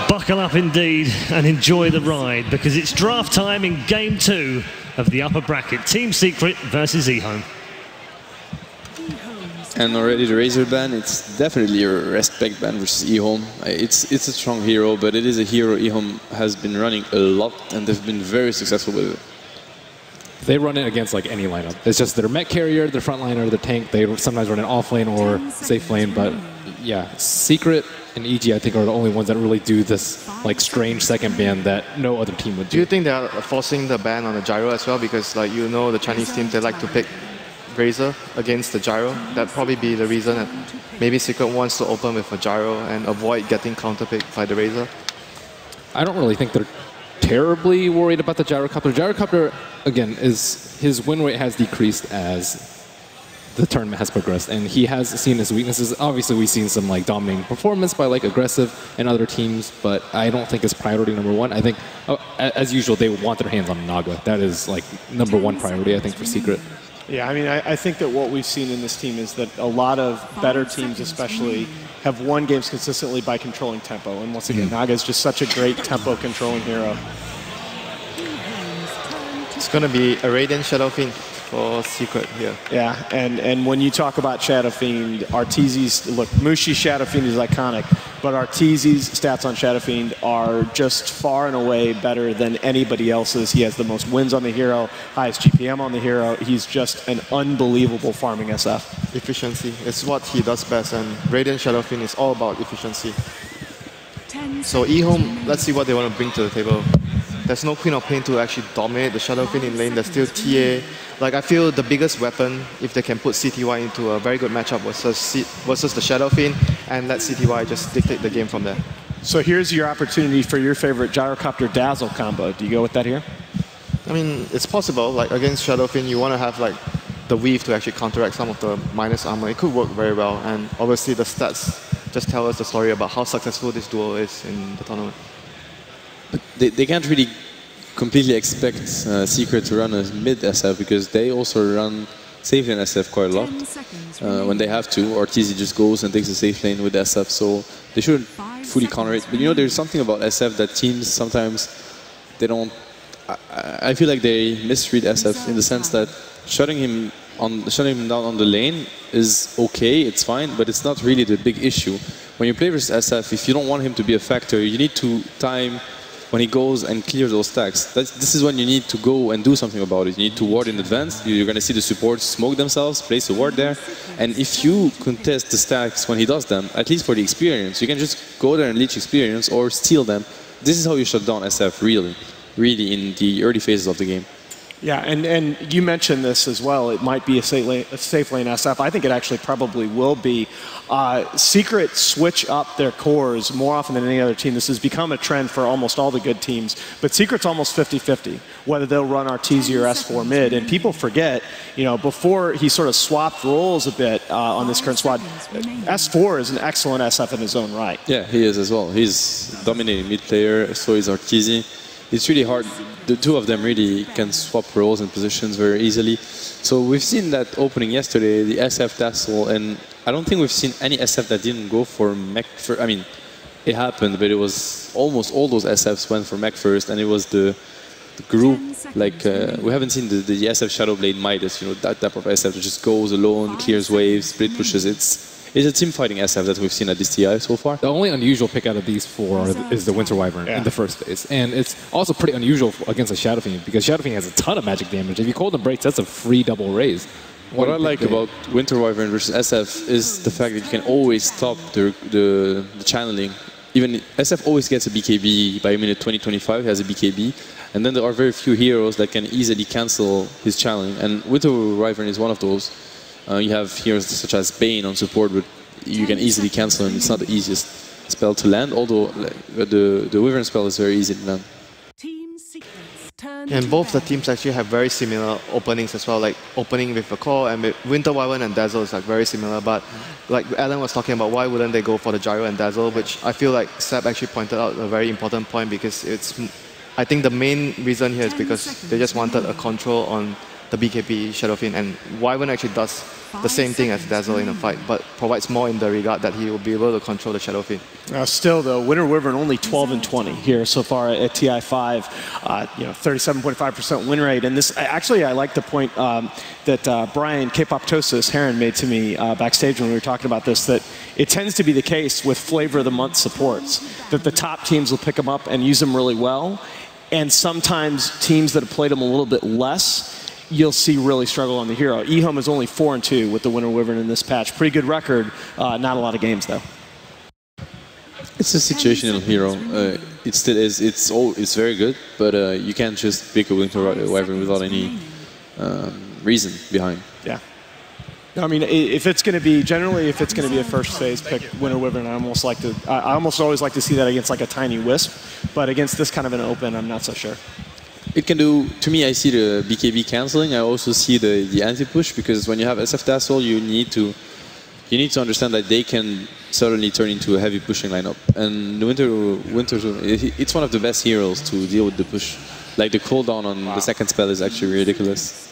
Buckle up indeed and enjoy the ride, because it's draft time in Game 2 of the upper bracket. Team Secret versus EHOME. And already the Razor ban, it's definitely a respect ban versus EHOME. It's a strong hero, but it is a hero EHOME has been running a lot, and they've been very successful with it. They run it against like any lineup. It's just their mech carrier, their frontliner, their tank. They sometimes run it off lane or safe lane, but yeah, Secret and EG I think are the only ones that really do this like strange second ban that no other team would do. Do you think they are forcing the ban on the gyro as well? Because like you know, the Chinese teams, they like to pick Razor against the gyro. That'd probably be the reason that maybe Secret wants to open with a gyro and avoid getting counterpicked by the Razor. I don't really think they're terribly worried about the gyrocopter. Gyrocopter, again, his win rate has decreased as the tournament has progressed, and he has seen his weaknesses. Obviously, we've seen some like dominating performance by like Aggressive and other teams, but I don't think it's priority number one. I think, as usual, they want their hands on Naga. That is like number one priority, I think, for Secret. Yeah, I mean, I think that what we've seen in this team is that a lot of better teams especially have won games consistently by controlling tempo. And once again, Naga is just such a great tempo controlling hero. It's going to be a Radiant Shadow Fiend for Secret here. Yeah, and when you talk about Shadow Fiend, Arteezy's, look, Mushi's Shadow Fiend is iconic, but Arteezy's stats on Shadow Fiend are just far and away better than anybody else's. He has the most wins on the hero, highest GPM on the hero. He's just an unbelievable farming SF. Efficiency is what he does best, and Radiant Shadow Fiend is all about efficiency. So EHOME, let's see what they want to bring to the table. There's no Queen of Pain to actually dominate the Shadow Fiend in lane. There's still TA. Like, I feel the biggest weapon, if they can put CTY into a very good matchup versus the Shadow Fiend, and let CTY just dictate the game from there. So here's your opportunity for your favorite Gyrocopter Dazzle combo. Do you go with that here? I mean, it's possible. Like, against Shadow Fiend, you want to have like the weave to actually counteract some of the minus armor. It could work very well, and obviously the stats just tell us the story about how successful this duo is in the tournament. But they can't really completely expect Secret to run a mid SF, because they also run safe lane SF quite a lot when they have to. Arteezy just goes and takes the safe lane with SF, so they shouldn't fully counter it. But you know, there's something about SF that teams sometimes, they don't... I feel like they misread SF in the sense that shutting him down on the lane is okay, it's fine, but it's not really the big issue. When you play versus SF, if you don't want him to be a factor, you need to time when he goes and clears those stacks. This is when you need to go and do something about it. You need to ward in advance. You're going to see the supports smoke themselves, place a ward there. And if you contest the stacks when he does them, at least for the experience, you can just go there and leech experience or steal them. This is how you shut down SF really in the early phases of the game. Yeah, and you mentioned this as well. It might be a safe lane SF. I think it actually probably will be. Secret switch up their cores more often than any other team. This has become a trend for almost all the good teams. But Secret's almost 50-50, whether they'll run Arteezy or S4 mid. And people forget, you know, before he sort of swapped roles a bit on this current squad, S4 is an excellent SF in his own right. Yeah, he is as well. He's dominating mid player, so is Arteezy. It's really hard. The two of them really can swap roles and positions very easily. So we've seen that opening yesterday, the SF Dazzle, and I don't think we've seen any SF that didn't go for mech first. I mean, it happened, but it was almost all those SFs went for mech first, and it was the group, like, we haven't seen the SF Shadowblade Midas, you know, that type of SF that just goes alone, clears waves, split pushes. It's a team fighting SF that we've seen at this TI so far. The only unusual pick out of these four is the Winter Wyvern in the first phase. And it's also pretty unusual against a Shadow Fiend, because Shadow Fiend has a ton of magic damage. If you Cold Embrace, that's a free double raise. What I like about Winter Wyvern versus SF is the fact that you can always stop the channeling. Even SF always gets a BKB by minute 20-25, he has a BKB. And then there are very few heroes that can easily cancel his channeling. And Winter Wyvern is one of those. You have heroes such as Bane on support, but you can easily cancel him. It's not the easiest spell to land, although the Wyvern spell is very easy to land. And both the teams actually have very similar openings as well, like opening with a core, and with Winter Wyvern and Dazzle is like very similar, but like Alan was talking about, why wouldn't they go for the Gyro and Dazzle, which I feel like Seb actually pointed out a very important point, because I think the main reason here is because they just wanted a control on the BKB Shadowfin, and Wyvern actually does the same thing as Dazzle in a fight, but provides more in the regard that he will be able to control the Shadowfin. Still, though, Winter Wyvern only 12-20 here so far at TI5. 37.5% win rate. And this, actually, I like the point that Brian K-Poptosis Heron made to me backstage when we were talking about this, that it tends to be the case with Flavor of the Month supports, that the top teams will pick them up and use them really well. And sometimes teams that have played them a little bit less, you'll see really struggle on the hero. EHOME is only 4-2 with the Winter Wyvern in this patch. Pretty good record, not a lot of games though. It's a situational hero. It still is. It's very good, but you can't just pick a Winter Wyvern without any reason behind. Yeah. I mean, if it's going to be if it's going to be a first phase pick, Winter Wyvern, I almost always like to see that against like a tiny Wisp, but against this kind of an open, I'm not so sure. It can do, to me, I see the BKB cancelling. I also see the anti-push, because when you have SF Dazzle, you need to understand that they can suddenly turn into a heavy pushing lineup. And the Winter, it's one of the best heroes to deal with the push. Like the cooldown on the second spell is actually ridiculous.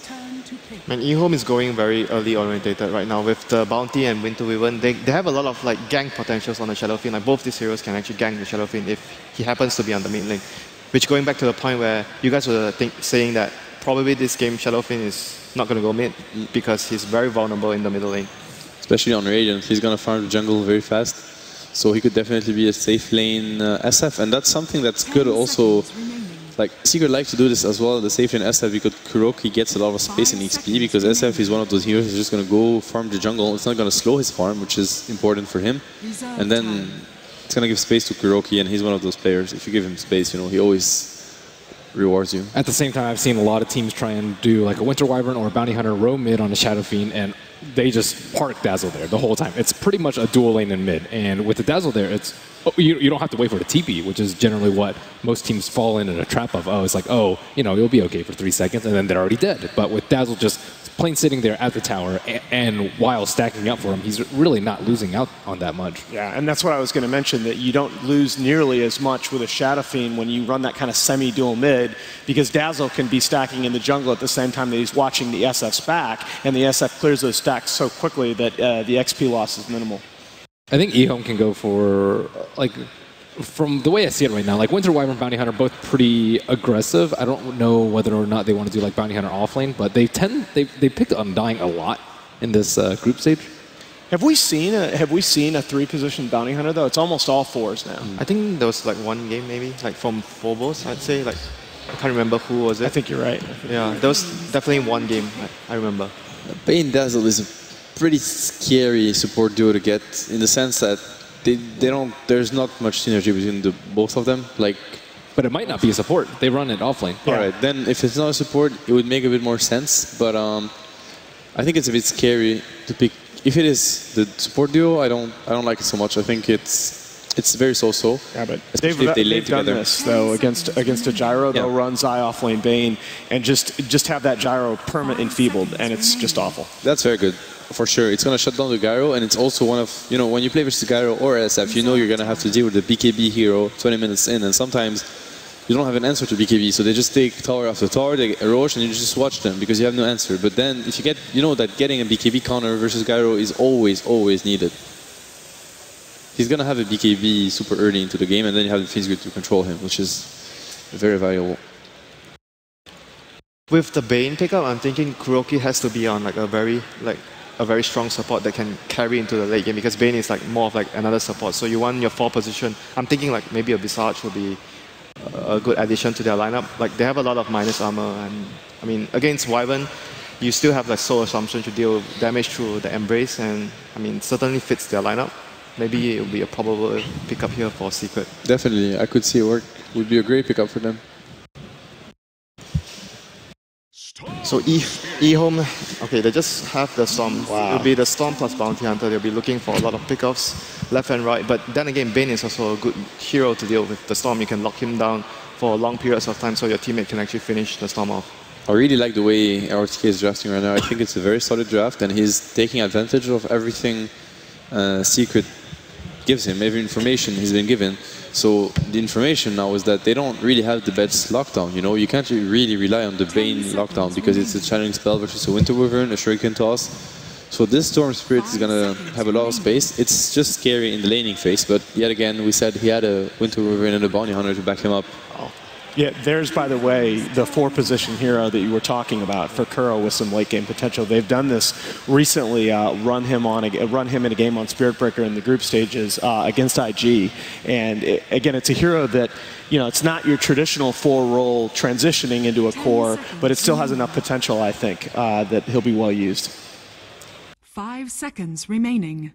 And EHOME is going very early orientated right now with the Bounty and Winter Wyvern. They have a lot of like gank potentials on the Shadowfin. Like both these heroes can actually gank the Shadowfin if he happens to be on the mid lane. Which, going back to the point where you guys were saying that probably this game Shadowfin is not going to go mid because he's very vulnerable in the middle lane. Especially on Radiant, he's going to farm the jungle very fast. So he could definitely be a safe lane SF, and that's something that's good also. Like, Secret likes to do this as well, the safe lane SF, because Kuroki gets a lot of space in XP, because SF is one of those heroes who's just going to go farm the jungle. It's not going to slow his farm, which is important for him. And then it's going to give space to Kuroki, and he's one of those players. If you give him space, you know, he always rewards you. At the same time, I've seen a lot of teams try and do like a Winter Wyvern or a Bounty Hunter row mid on a Shadow Fiend, and they just park Dazzle there the whole time. It's pretty much a dual lane in mid, and with the Dazzle there, it's you don't have to wait for the TP, which is generally what most teams fall in a trap of. Oh, it's like, oh, you know, you'll be okay for 3 seconds, and then they're already dead. But with Dazzle just plain sitting there at the tower, and while stacking up for him, he's really not losing out on that much. Yeah, and that's what I was going to mention, that you don't lose nearly as much with a Shadow Fiend when you run that kind of semi-dual mid, because Dazzle can be stacking in the jungle at the same time that he's watching the SF's back, and the SF clears those stacks so quickly that the XP loss is minimal. I think EHOME can go for, like, from the way I see it right now, like Winter Wyvern, Bounty Hunter, both pretty aggressive. I don't know whether or not they want to do like Bounty Hunter offlane, but they picked Undying a lot in this group stage. Have we seen a 3-position Bounty Hunter though? It's almost all 4s now. I think there was like one game maybe, like from Phobos, I'd say. Like I can't remember who was it. I think you're right. Yeah, there was definitely one game I remember. Bane Dazzle is a pretty scary support duo to get, in the sense that there's not much synergy between both of them. Like, but it might not be a support. They run it offlane. Yeah. All right, then if it's not a support, it would make a bit more sense. But I think it's a bit scary to pick. If it is the support duo, I don't like it so much. I think it's very so-so. Yeah, but they've done this though against a gyro. They'll run Zai offlane Bane and just have that gyro perma enfeebled, and it's just awful. That's very good. For sure, it's going to shut down the gyro, and it's also one of, you know, when you play versus gyro or SF, you know you're going to have to deal with the BKB hero 20 minutes in, and sometimes you don't have an answer to BKB, so they just take tower after tower, they erosion, and you just watch them because you have no answer. But then if you get, you know that getting a BKB counter versus gyro is always needed. He's going to have a BKB super early into the game, and then you have the Fiends to control him, which is very valuable. With the Bane pickup, I'm thinking Kuroki has to be on like a very strong support that can carry into the late game, because Bane is like more of like another support. So you want your 4 position. I'm thinking like maybe a Visage would be a good addition to their lineup. Like they have a lot of minus armor, and I mean against Wyvern, you still have like Soul Assumption to deal with damage through the Embrace, and I mean certainly fits their lineup. Maybe it would be a probable pickup here for Secret. Definitely, I could see it work. Would be a great pickup for them. So EHOME, okay, they just have the Storm. Wow. It'll be the Storm plus Bounty Hunter. They'll be looking for a lot of pickoffs left and right. But then again, Bane is also a good hero to deal with. The Storm, you can lock him down for long periods of time so your teammate can actually finish the Storm off. I really like the way RTK is drafting right now. I think it's a very solid draft, and he's taking advantage of everything Secret gives him, every information he's been given. So the information now is that they don't really have the best lockdown. You know, you can't really rely on the Bane lockdown because it's a challenging spell versus a Winter Wyvern, a Shuriken Toss. So this Storm Spirit is gonna have a lot of space. It's just scary in the laning phase, but yet again, we said he had a Winter Wyvern and a Bounty Hunter to back him up. Yeah, there's, by the way, the 4-position hero that you were talking about for Kuro with some late game potential. They've done this recently, run him in a game on Spirit Breaker in the group stages against IG. And again, it's a hero that, you know, it's not your traditional 4-role transitioning into a core, but it still has enough potential, I think, that he'll be well used. 5 seconds remaining.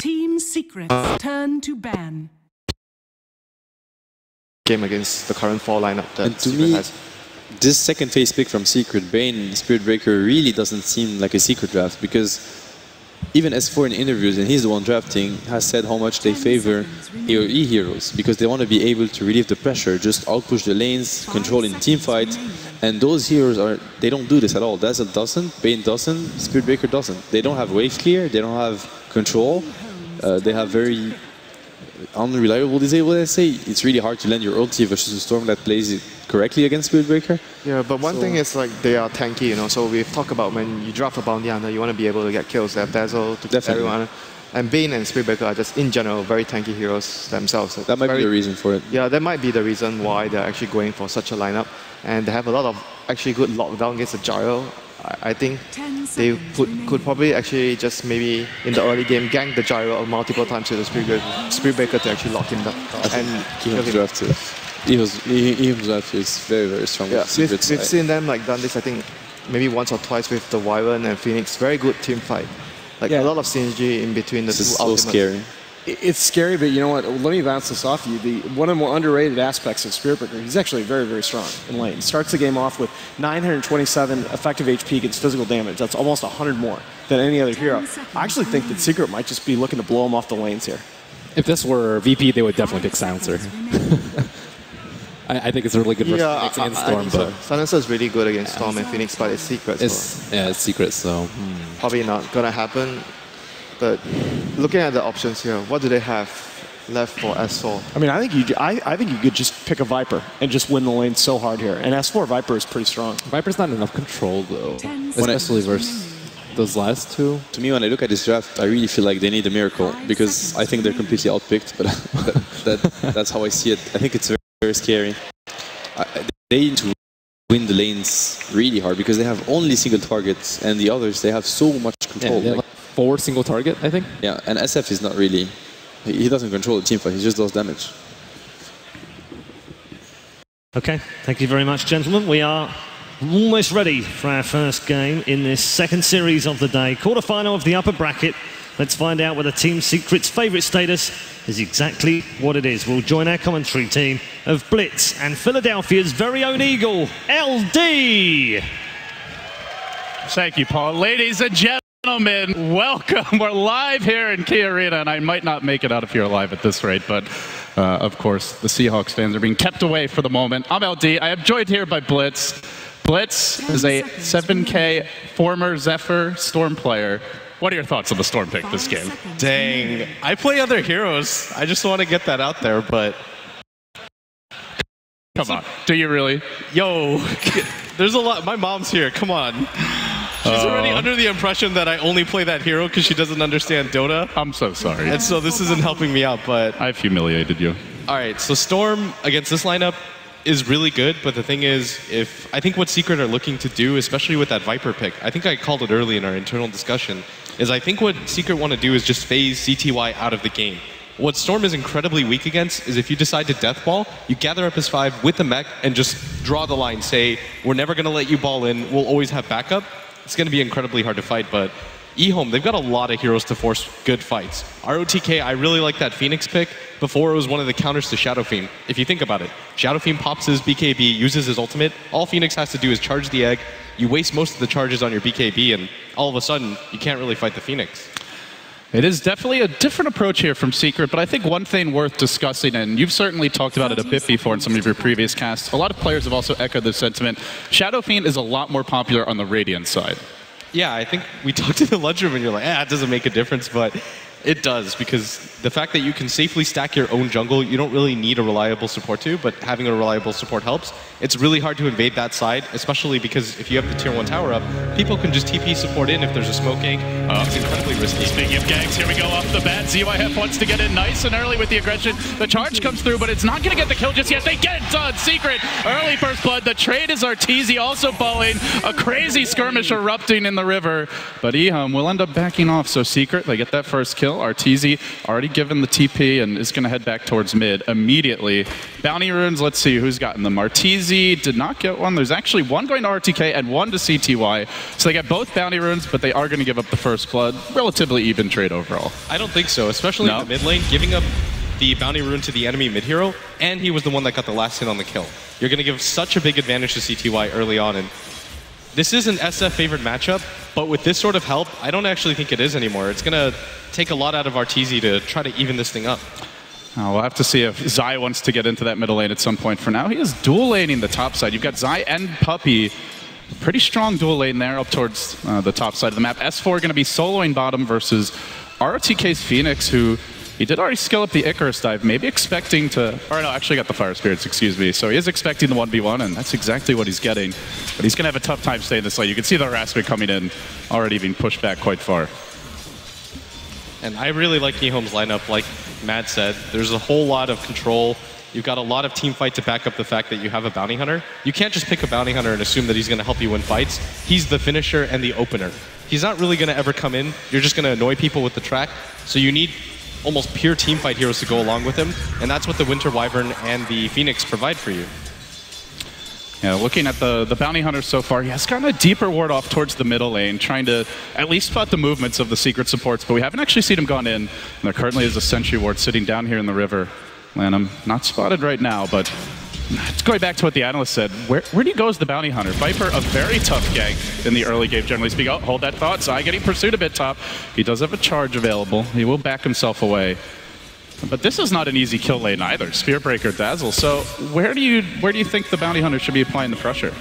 Team Secret's turn to ban. Game against the current 4 lineup that And to Secret me, has. this second phase pick from Secret, Bane, Spirit Breaker, really doesn't seem like a Secret draft because even S4 in interviews, and he's the one drafting, has said how much they favor AoE heroes because they want to be able to relieve the pressure, just outpush the lanes, control in team fight, and those heroes they don't do this at all. Dazzle doesn't, Bane doesn't, Spirit Breaker doesn't. They don't have wave clear, they don't have control, they have very unreliable disable, let's say. It's really hard to land your ulti versus a Storm that plays it correctly against Spirit Breaker. Yeah, but one thing is like they are tanky, you know, so we've talked about when you draft a Bounty Hunter, you want to be able to get kills. They have Dazzle to Definitely. everyone. And Bane and Spirit Breaker are just, in general, very tanky heroes themselves. So that might be the reason for it. Yeah, that might be the reason why they're actually going for such a lineup. And they have a lot of actually good lockdown against the Gyro. I think they could probably actually just maybe in the early game gank the Gyro multiple times with the Spirit Breaker to actually lock him down. And EHOME draft EHOME draft is very, very strong. Yeah, with we've seen them like done this, I think, maybe once or twice with the Wyvern and Phoenix. Very good team fight. Like a lot of synergy in between the two This is so ultimates. scary. It's scary, but you know what? Let me bounce this off you. One of the more underrated aspects of Spirit Breaker, he's actually very, very strong in lane. He starts the game off with 927 effective HP against physical damage. That's almost 100 more than any other hero. I actually think that Secret might just be looking to blow him off the lanes here. If this were VP, they would definitely pick Silencer. I think it's a really good versus Phoenix against Storm, but Silencer is really good against Storm and Phoenix, but it's Secret. it's Secret, so probably not gonna happen. But looking at the options here, what do they have left for S4? I mean, I think you could just pick a Viper and just win the lane so hard here. And S4 Viper is pretty strong. Viper's not enough control though, especially versus those last two. To me, when I look at this draft, I really feel like they need a miracle because I think they're completely outpicked. But that's how I see it. I think it's very, very scary. They need to win the lanes really hard because they have only single targets, and the others they have so much control. Yeah, like 4 single target, I think. Yeah, and SF is not really. He doesn't control the team fight. He just does damage. Okay, thank you very much, gentlemen. We are almost ready for our first game in this second series of the day. Quarterfinal of the upper bracket. Let's find out whether Team Secret's favourite status is exactly what it is. We'll join our commentary team of Blitz and Philadelphia's very own Eagle, LD. Thank you, Paul. Ladies and gentlemen, welcome. We're live here in Key Arena, and I might not make it out of here alive at this rate, but of course, the Seahawks fans are being kept away for the moment. I'm LD. I am joined here by Blitz. Blitz is a 7K former Zephyr Storm player. What are your thoughts on the Storm pick this game? Dang, I play other heroes. I just want to get that out there, but... Come on, do you really? Yo, there's a lot. My mom's here, come on. She's already under the impression that I only play that hero because she doesn't understand Dota. I'm so sorry. And so this isn't helping me out, but... I've humiliated you. All right, so Storm against this lineup is really good, but the thing is, I think what Secret are looking to do, especially with that Viper pick, I think I called it early in our internal discussion, is I think what Secret want to do is just phase CTY out of the game. What Storm is incredibly weak against is if you decide to deathball, you gather up his 5 with the mech and just draw the line, say, we're never going to let you ball in, we'll always have backup. It's going to be incredibly hard to fight, but EHOME, they've got a lot of heroes to force good fights. ROTK, I really like that Phoenix pick. Before, it was one of the counters to Shadow Fiend. If you think about it, Shadow Fiend pops his BKB, uses his ultimate. All Phoenix has to do is charge the egg. You waste most of the charges on your BKB, and all of a sudden, you can't really fight the Phoenix. It is definitely a different approach here from Secret, but I think one thing worth discussing, and you've certainly talked about it a bit before in some of your previous casts, a lot of players have also echoed this sentiment. Shadow Fiend is a lot more popular on the Radiant side. Yeah, I think we talked in the lunchroom and you're like, it doesn't make a difference, but it does, because the fact that you can safely stack your own jungle, you don't really need a reliable support to, but having a reliable support helps. It's really hard to invade that side, especially because if you have the tier 1 tower up, people can just TP support in if there's a smoke gank. It's incredibly risky. Speaking of ganks, here we go off the bat. ZYF wants to get in nice and early with the aggression. The charge comes through, but it's not going to get the kill just yet. They get it done. Secret, early first blood. The trade is Arteezy also falling. A crazy skirmish erupting in the river, but EHOME will end up backing off. So Secret, they get that first kill. Arteezy already given the TP and is going to head back towards mid immediately. Bounty runes, let's see who's gotten them. Arteezy did not get one. There's actually one going to RTK and one to CTY. So they get both bounty runes, but they are going to give up the first blood. Relatively even trade overall. I don't think so, especially in the mid lane, giving up the bounty rune to the enemy mid hero, and he was the one that got the last hit on the kill. You're going to give such a big advantage to CTY early on, and this is an SF favored matchup, but with this sort of help, I don't actually think it is anymore. It's going to take a lot out of Arteezy to try to even this thing up. We'll have to see if Zai wants to get into that middle lane at some point. For now, he is dual laning the top side. You've got Zai and Puppey. Pretty strong dual lane there up towards the top side of the map. S4 going to be soloing bottom versus ROTK's Phoenix, who he did already skill up the Icarus dive, maybe expecting to, or no, actually got the Fire Spirits, excuse me. So he is expecting the 1v1, and that's exactly what he's getting. But he's going to have a tough time staying this lane. You can see the harassment coming in, already being pushed back quite far. And I really like EHOME's lineup. Like Matt said, there's a whole lot of control. You've got a lot of team fight to back up the fact that you have a bounty hunter. You can't just pick a bounty hunter and assume that he's going to help you win fights. He's the finisher and the opener. He's not really going to ever come in. You're just going to annoy people with the track. So you need almost pure team fight heroes to go along with him. And that's what the Winter Wyvern and the Phoenix provide for you. Yeah, looking at the bounty hunter so far, he has gotten a deeper ward off towards the middle lane, trying to at least spot the movements of the secret supports, but we haven't actually seen him gone in. And there currently is a sentry ward sitting down here in the river. Lanham, not spotted right now, but going back to what the analyst said, where do you go as the bounty hunter? Viper, a very tough gank in the early game, generally speaking. Oh, hold that thought. Zai getting pursued a bit top. He does have a charge available. He will back himself away. But this is not an easy kill lane either. Spearbreaker, Dazzle. So where do you think the bounty hunter should be applying the pressure?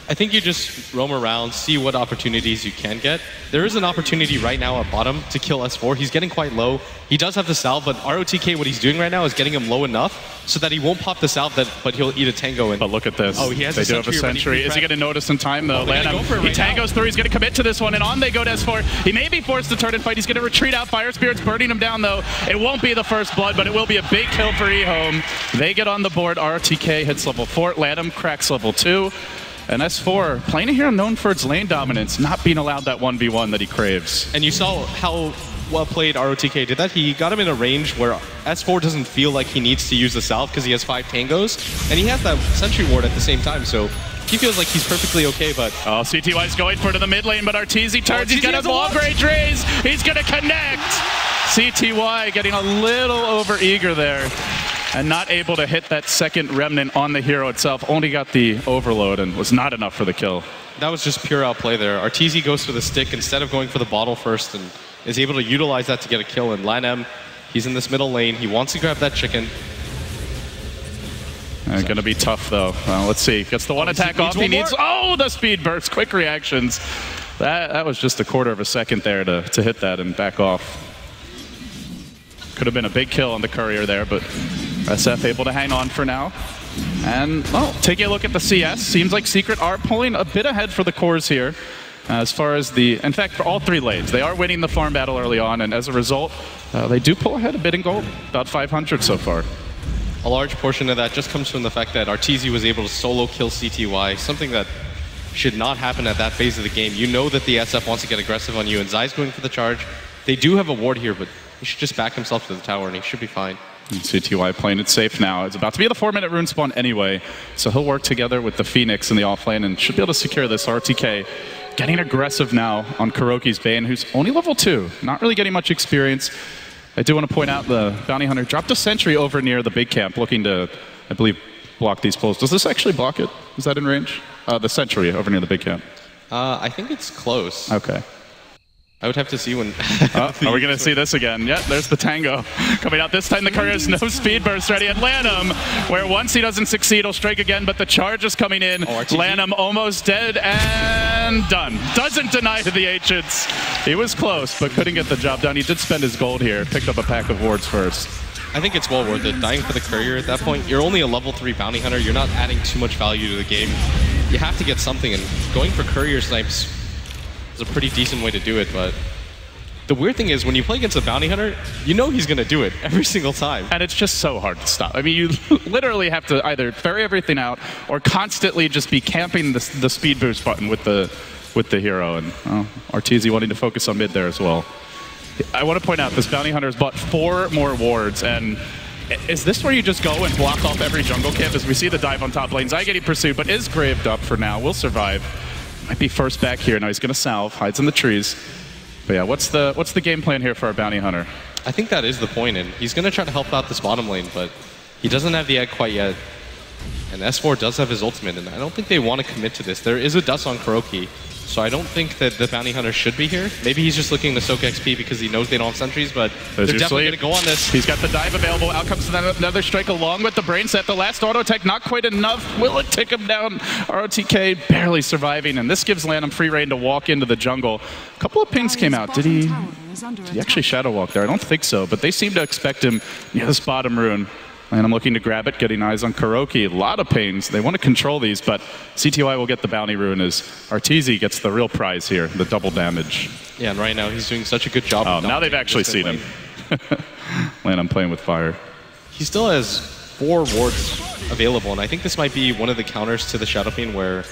I think you just roam around, see what opportunities you can get. There is an opportunity right now at bottom to kill S4. He's getting quite low. He does have the salve, but ROTK, what he's doing right now is getting him low enough so that he won't pop the salve, but he'll eat a tango. And but look at this. Oh, he has they do have a sentry. Is he going to notice in time, though? Lanham, he tangos through. He's going to commit to this one, and on they go to S4. He may be forced to turn and fight. He's going to retreat out. Fire Spirit's burning him down, though. It won't be the first blood, but it will be a big kill for EHOME. They get on the board. ROTK hits level 4. Lanham cracks level 2. And S4, playing a hero known for its lane dominance, not being allowed that 1v1 that he craves. And you saw how well played ROTK did that. He got him in a range where S4 doesn't feel like he needs to use the salve because he has 5 tangos, and he has that sentry ward at the same time, so he feels like he's perfectly okay, but... Oh, CTY's going for it to the mid lane, but Arteezy turns. He's got a long-range raise. He's going to connect. CTY getting a little over-eager there, and not able to hit that second remnant on the hero itself. Only got the overload and was not enough for the kill. That was just pure outplay there. Arteezy goes for the stick instead of going for the bottle first and is able to utilize that to get a kill. And Lanham, he's in this middle lane. He wants to grab that chicken. Going to be tough, though. Let's see. Gets the one attack off. He needs... Oh, the speed burst. Quick reactions. That was just a quarter of a second there to hit that and back off. Could have been a big kill on the courier there, but SF able to hang on for now. And, well, taking a look at the CS, seems like Secret are pulling a bit ahead for the cores here. As far as the, in fact, for all 3 lanes, they are winning the farm battle early on, and as a result, they do pull ahead a bit in gold, about 500 so far. A large portion of that just comes from the fact that Arteezy was able to solo kill CTY, something that should not happen at that phase of the game. You know that the SF wants to get aggressive on you, and Zai's going for the charge. They do have a ward here, but he should just back himself to the tower, and he should be fine. And CTY playing it safe now. It's about to be the 4-minute rune spawn anyway, so he'll work together with the Phoenix in the offlane and should be able to secure this. RTK getting aggressive now on Kuroki's Bane, who's only level 2, not really getting much experience. I do want to point out the Bounty Hunter dropped a sentry over near the big camp, looking to, I believe, block these pulls. Does this actually block it? Is that in range? The sentry over near the big camp. I think it's close. Okay. I would have to see when... Are we going to see this again? Yeah, there's the tango coming out. This time the courier has no speed burst ready. And Lanham, where once he doesn't succeed, he'll strike again, but the charge is coming in. Lanham almost dead, and And done. Doesn't deny to the ancients. He was close, but couldn't get the job done. He did spend his gold here. Picked up a pack of wards first. I think it's well worth it. Dying for the courier at that point, you're only a level 3 bounty hunter. You're not adding too much value to the game. You have to get something, and going for courier snipes is a pretty decent way to do it, but the weird thing is when you play against a bounty hunter, you know he's going to do it every single time. And it's just so hard to stop. I mean, you literally have to either ferry everything out or constantly just be camping the speed boost button with the hero. And Arteezy wanting to focus on mid there as well. I want to point out this bounty hunter has bought 4 more wards, and is this where you just go and block off every jungle camp? As we see the dive on top lane, Zai getting pursued, but is graved up for now. Will survive. Might be first back here. Now he's going to salve, hides in the trees. But yeah, what's the game plan here for our bounty hunter? I think that is the point, and he's going to try to help out this bottom lane, but he doesn't have the egg quite yet. And S4 does have his ultimate, and I don't think they want to commit to this. There is a dust on KuroKy, so I don't think that the bounty hunter should be here. Maybe he's just looking to soak XP because he knows they don't have sentries, but they're definitely going to go on this. He's got the dive available. Out comes another strike along with the brain set. The last auto tech, not quite enough. Will it take him down? ROTK barely surviving, and this gives Lanham free reign to walk into the jungle. A couple of pings came out. Did he actually shadow walk there? I don't think so, but they seem to expect him near this bottom rune. And I'm looking to grab it, getting eyes on KuroKy. A lot of pains. They want to control these, but CTY will get the bounty rune as Arteezy gets the real prize here, the double damage. Yeah, and right now he's doing such a good job. Oh, now they've actually seen him. I'm playing with fire. He still has 4 wards available, and I think this might be one of the counters to the Shadow Fiend where,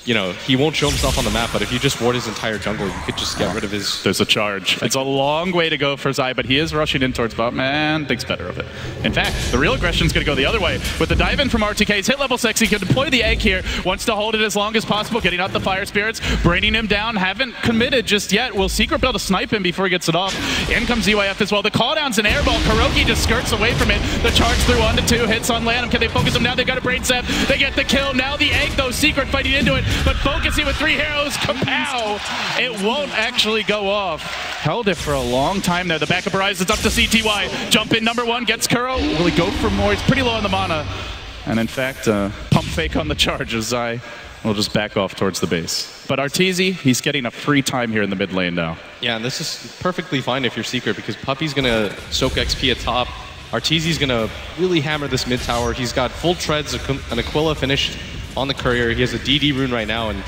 you know, he won't show himself on the map, but if you just ward his entire jungle, you could just get rid of his... There's a charge. It's a long way to go for Zai, but he is rushing in towards bot. Man, thinks better of it. In fact, the real aggression is going to go the other way. With the dive in from RTK, he's hit level 6. He can deploy the egg here. Wants to hold it as long as possible, getting out the fire spirits, braining him down. Haven't committed just yet. Will Secret be able to snipe him before he gets it off? In comes EYF as well. The call down's an airball. KuroKy just skirts away from it. The charge through 1-2 hits on Lanham. Can they focus him now? They got a brain set. They get the kill. Now the egg, though. Secret fighting into it, but focusing with 3 heroes. Kapow! It won't actually go off. Held it for a long time there. The backup horizon's up to CTY. Jump in number 1, gets Kuro. Will he go for more? He's pretty low on the mana. And in fact, pump fake on the charge as Zai will just back off towards the base. But Arteezy, he's getting a free time here in the mid lane now. Yeah, and this is perfectly fine if you're Secret because Puppey's going to soak XP at top. Arteezy's going to really hammer this mid tower. He's got full treads, an Aquila finished on the courier. He has a DD rune right now, and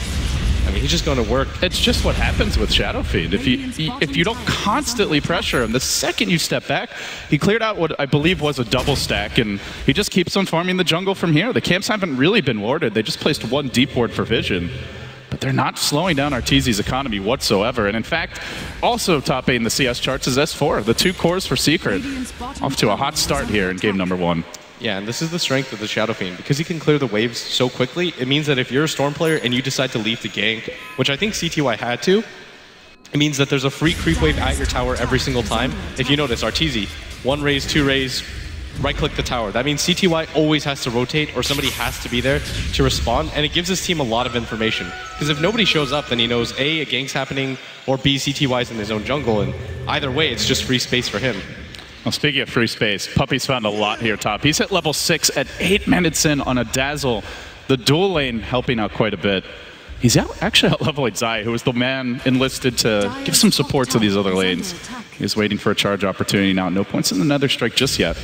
I mean, he's just going to work. It's just what happens with Shadow Fiend. If you don't constantly pressure him, the second you step back, he cleared out what I believe was a double stack, and he just keeps on farming the jungle from here. The camps haven't really been warded. They just placed 1 deep ward for vision. But they're not slowing down Arteezy's economy whatsoever. And in fact, also topping the CS charts is S4. The 2 cores for Secret. Off to a hot start here in game number 1. Yeah, and this is the strength of the Shadow Fiend. Because he can clear the waves so quickly, it means that if you're a Storm player and you decide to leave the gank, which I think CTY had to, it means that there's a free creep wave at your tower every single time. If you notice, Arteezy, 1 raise, 2 raise, right-click the tower. That means CTY always has to rotate or somebody has to be there to respond, and it gives his team a lot of information. Because if nobody shows up, then he knows A, a gank's happening, or B, CTY's in his own jungle, and either way, it's just free space for him. Well, speaking of free space, Puppey's found a lot here top. He's hit level 6 at 8 minutes in on a Dazzle. The dual lane helping out quite a bit. He's actually out-leveling Zai, who was the man enlisted to give some support to these other lanes. He's waiting for a charge opportunity now. No points in the Nether Strike just yet.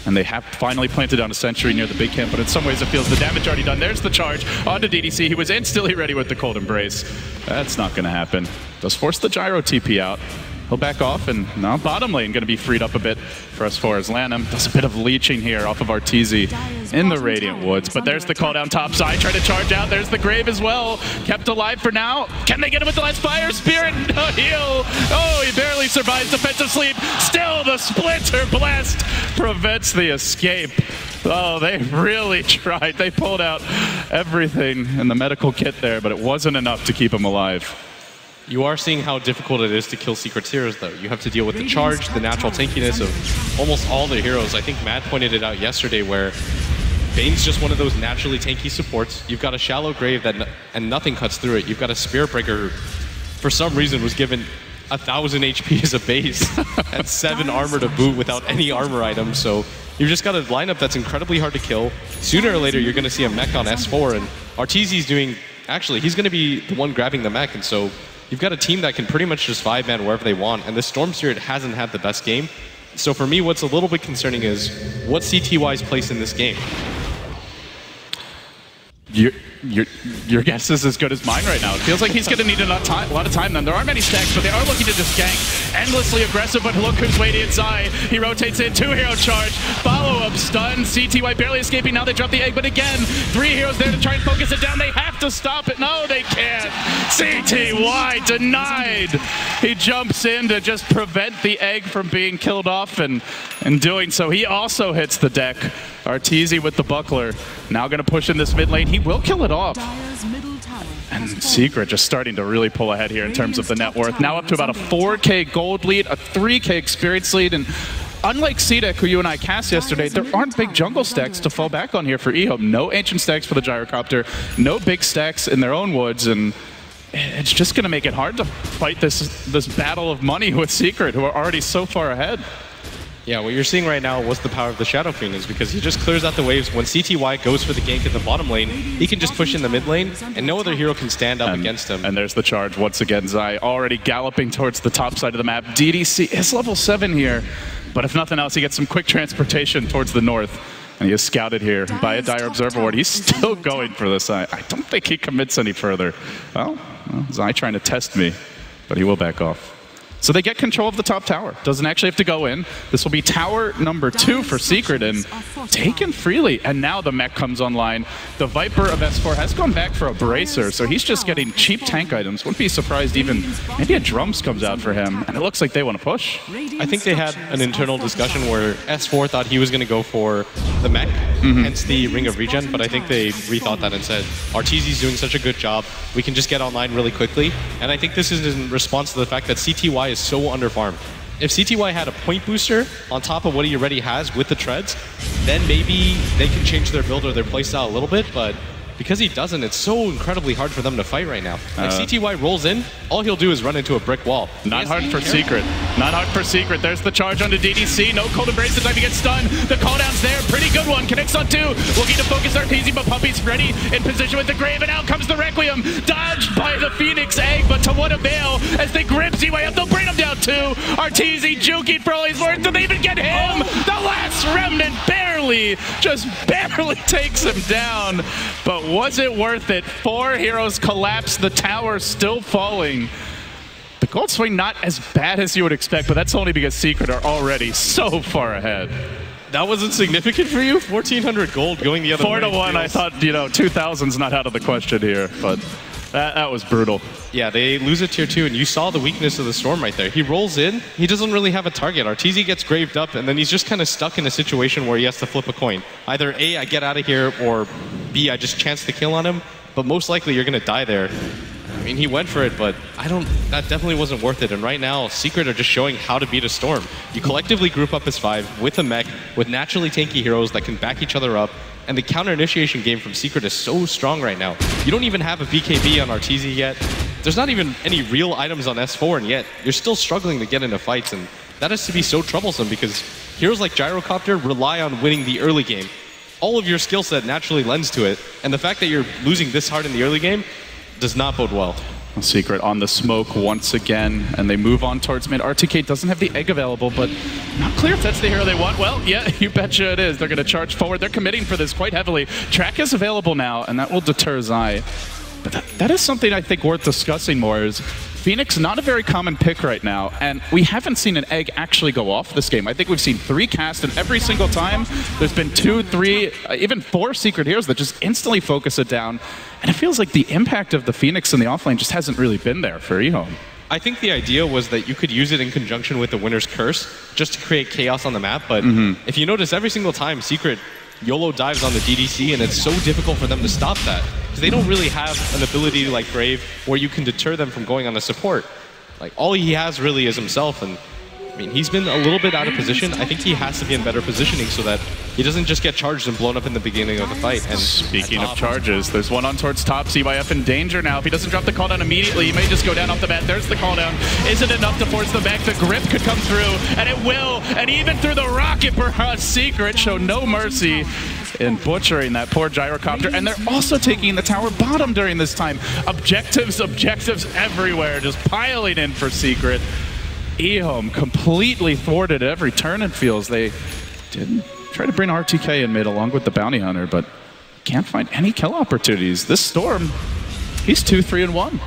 And they have finally planted down a sentry near the big camp, but in some ways it feels the damage already done. There's the charge onto DDC. He was instantly ready with the Cold Embrace. That's not going to happen. Does force the Gyro TP out. He'll back off, and now bottom lane going to be freed up a bit for S4 as Lanham does a bit of leeching here off of Arteezy in the Radiant Woods. But there's the call down top side, try to charge out. There's the Grave as well, kept alive for now. Can they get him with the last Fire Spirit? No heal. Oh, he barely survives defensive sleep. Still, the Splinter Blast prevents the escape. Oh, they really tried. They pulled out everything in the medical kit there, but it wasn't enough to keep him alive. You are seeing how difficult it is to kill Secret heroes, though. You have to deal with the charge, the natural tankiness of almost all the heroes. I think Matt pointed it out yesterday where Bane's just one of those naturally tanky supports. You've got a shallow grave and nothing cuts through it. You've got a Spirit Breaker, for some reason, was given 1,000 HP as a base and 7 armor to boot without any armor items. So you've just got a lineup that's incredibly hard to kill. Sooner or later, you're going to see a mech on S4, and Arteezy's doing actually, he's going to be the one grabbing the mech. And so you've got a team that can pretty much just 5-man wherever they want. And the Storm Spirit hasn't had the best game. So for me, what's a little bit concerning is what's CTY's place in this game? Your guess is as good as mine right now. It feels like he's going to need a lot of time then. There aren't many stacks, but they are looking to just gank. Endlessly aggressive, but look who's waiting inside. He rotates in, 2-hero charge, follow-up stun. CTY barely escaping, now they drop the egg, but again, 3 heroes there to try and focus it down. They have to stop it. No, they can't. CTY denied. He jumps in to just prevent the egg from being killed off, and in doing so, he also hits the deck. Arteezy with the buckler. Now going to push in this mid lane. He will kill it off. And Secret just starting to really pull ahead here in terms of the net worth. Now up to about a 4K gold lead, a 3K experience lead. And unlike CDEC, who you and I cast yesterday, there aren't big jungle stacks to fall back on here for EHOME. No ancient stacks for the Gyrocopter. No big stacks in their own woods. And it's just going to make it hard to fight this battle of money with Secret, who are already so far ahead. Yeah, what you're seeing right now was the power of the Shadow Phoenix, because he just clears out the waves. When CTY goes for the gank at the bottom lane, he can just push in the mid lane, and no other hero can stand up against him. And there's the charge once again. Zai already galloping towards the top side of the map. DDC is level 7 here, but if nothing else, he gets some quick transportation towards the north. And he is scouted here by a Dire Observer Ward. He's still going for this. I don't think he commits any further. Well, Zai trying to test me, but he will back off. So they get control of the top tower. Doesn't actually have to go in. This will be tower number 2 for Secret, and taken freely. And now the mech comes online. The Viper of S4 has gone back for a Bracer, so he's just getting cheap tank items. Wouldn't be surprised even maybe a Drums comes out for him. And it looks like they want to push. I think they had an internal discussion where S4 thought he was going to go for the mech, hence the Ring of Regen, but I think they rethought that and said, Arteezy's doing such a good job, we can just get online really quickly. And I think this is in response to the fact that CTY is so underfarmed. If CTY had a point booster on top of what he already has with the treads, then maybe they can change their build or their playstyle a little bit, but because he doesn't, it's so incredibly hard for them to fight right now. If CTY rolls in, all he'll do is run into a brick wall. Not hard for Secret. Not hard for Secret. There's the charge onto DDC. No cold embrace the time he gets stunned. The cooldown's there. Pretty good one. Connects on 2. Looking to focus Arteezy, but Puppy's ready in position with the Grave, and out comes the Requiem. Dodged by the Phoenix Egg, but to what avail as they grip Z-Way up. They'll bring him down 2. Arteezy juking for all he's worth. Do they even get him? The last remnant just barely takes him down. But was it worth it? 4 heroes collapse, the tower still falling. The gold swing not as bad as you would expect, but that's only because Secret are already so far ahead. That wasn't significant for you? 1,400 gold going the other way. 4 to 1, I thought, 2,000's not out of the question here, but that was brutal. Yeah, they lose a tier 2, and you saw the weakness of the Storm right there. He rolls in, he doesn't really have a target. Arteezy gets graved up, and then he's just kind of stuck in a situation where he has to flip a coin. Either A, I get out of here, or B, I just chance the kill on him, but most likely you're going to die there. I mean, he went for it, but that definitely wasn't worth it. And right now, Secret are just showing how to beat a Storm. You collectively group up as 5 with a mech, with naturally tanky heroes that can back each other up, and the counter initiation game from Secret is so strong right now. You don't even have a BKB on Arteezy yet. There's not even any real items on S4, and yet you're still struggling to get into fights, and that has to be so troublesome because heroes like Gyrocopter rely on winning the early game. All of your skill set naturally lends to it, and the fact that you're losing this hard in the early game does not bode well. Secret on the smoke once again, and they move on towards mid. RTK doesn't have the egg available, but not clear if that's the hero they want. Well, yeah, you betcha it is. They're going to charge forward. They're committing for this quite heavily. Track is available now, and that will deter Zai. But that is something I think worth discussing more is Phoenix, not a very common pick right now, and we haven't seen an egg actually go off this game. I think we've seen 3 cast, and every single time there's been 2, 3, even 4 Secret heroes that just instantly focus it down. And it feels like the impact of the Phoenix in the offlane just hasn't really been there for EHOME. I think the idea was that you could use it in conjunction with the Winner's Curse just to create chaos on the map, but if you notice, every single time Secret YOLO dives on the DDC, and it's so difficult for them to stop that because they don't really have an ability like Grave where you can deter them from going on a support. Like, all he has really is himself, and I mean, he's been a little bit out of position. I think he has to be in better positioning so that he doesn't just get charged and blown up in the beginning of the fight. And speaking of charges, there's one on towards top. CYF in danger now. If he doesn't drop the call down immediately, he may just go down off the bat. There's the call down. Isn't enough to force them back. The grip could come through, and it will. And even through the rocket barrage, Secret show no mercy. and butchering that poor gyrocopter. And they're also taking the tower bottom during this time. Objectives everywhere, just piling in for Secret. EHOME completely thwarted every turn, it feels. They did try to bring RTK in mid along with the Bounty Hunter, but can't find any kill opportunities. This Storm, he's 2-3-1.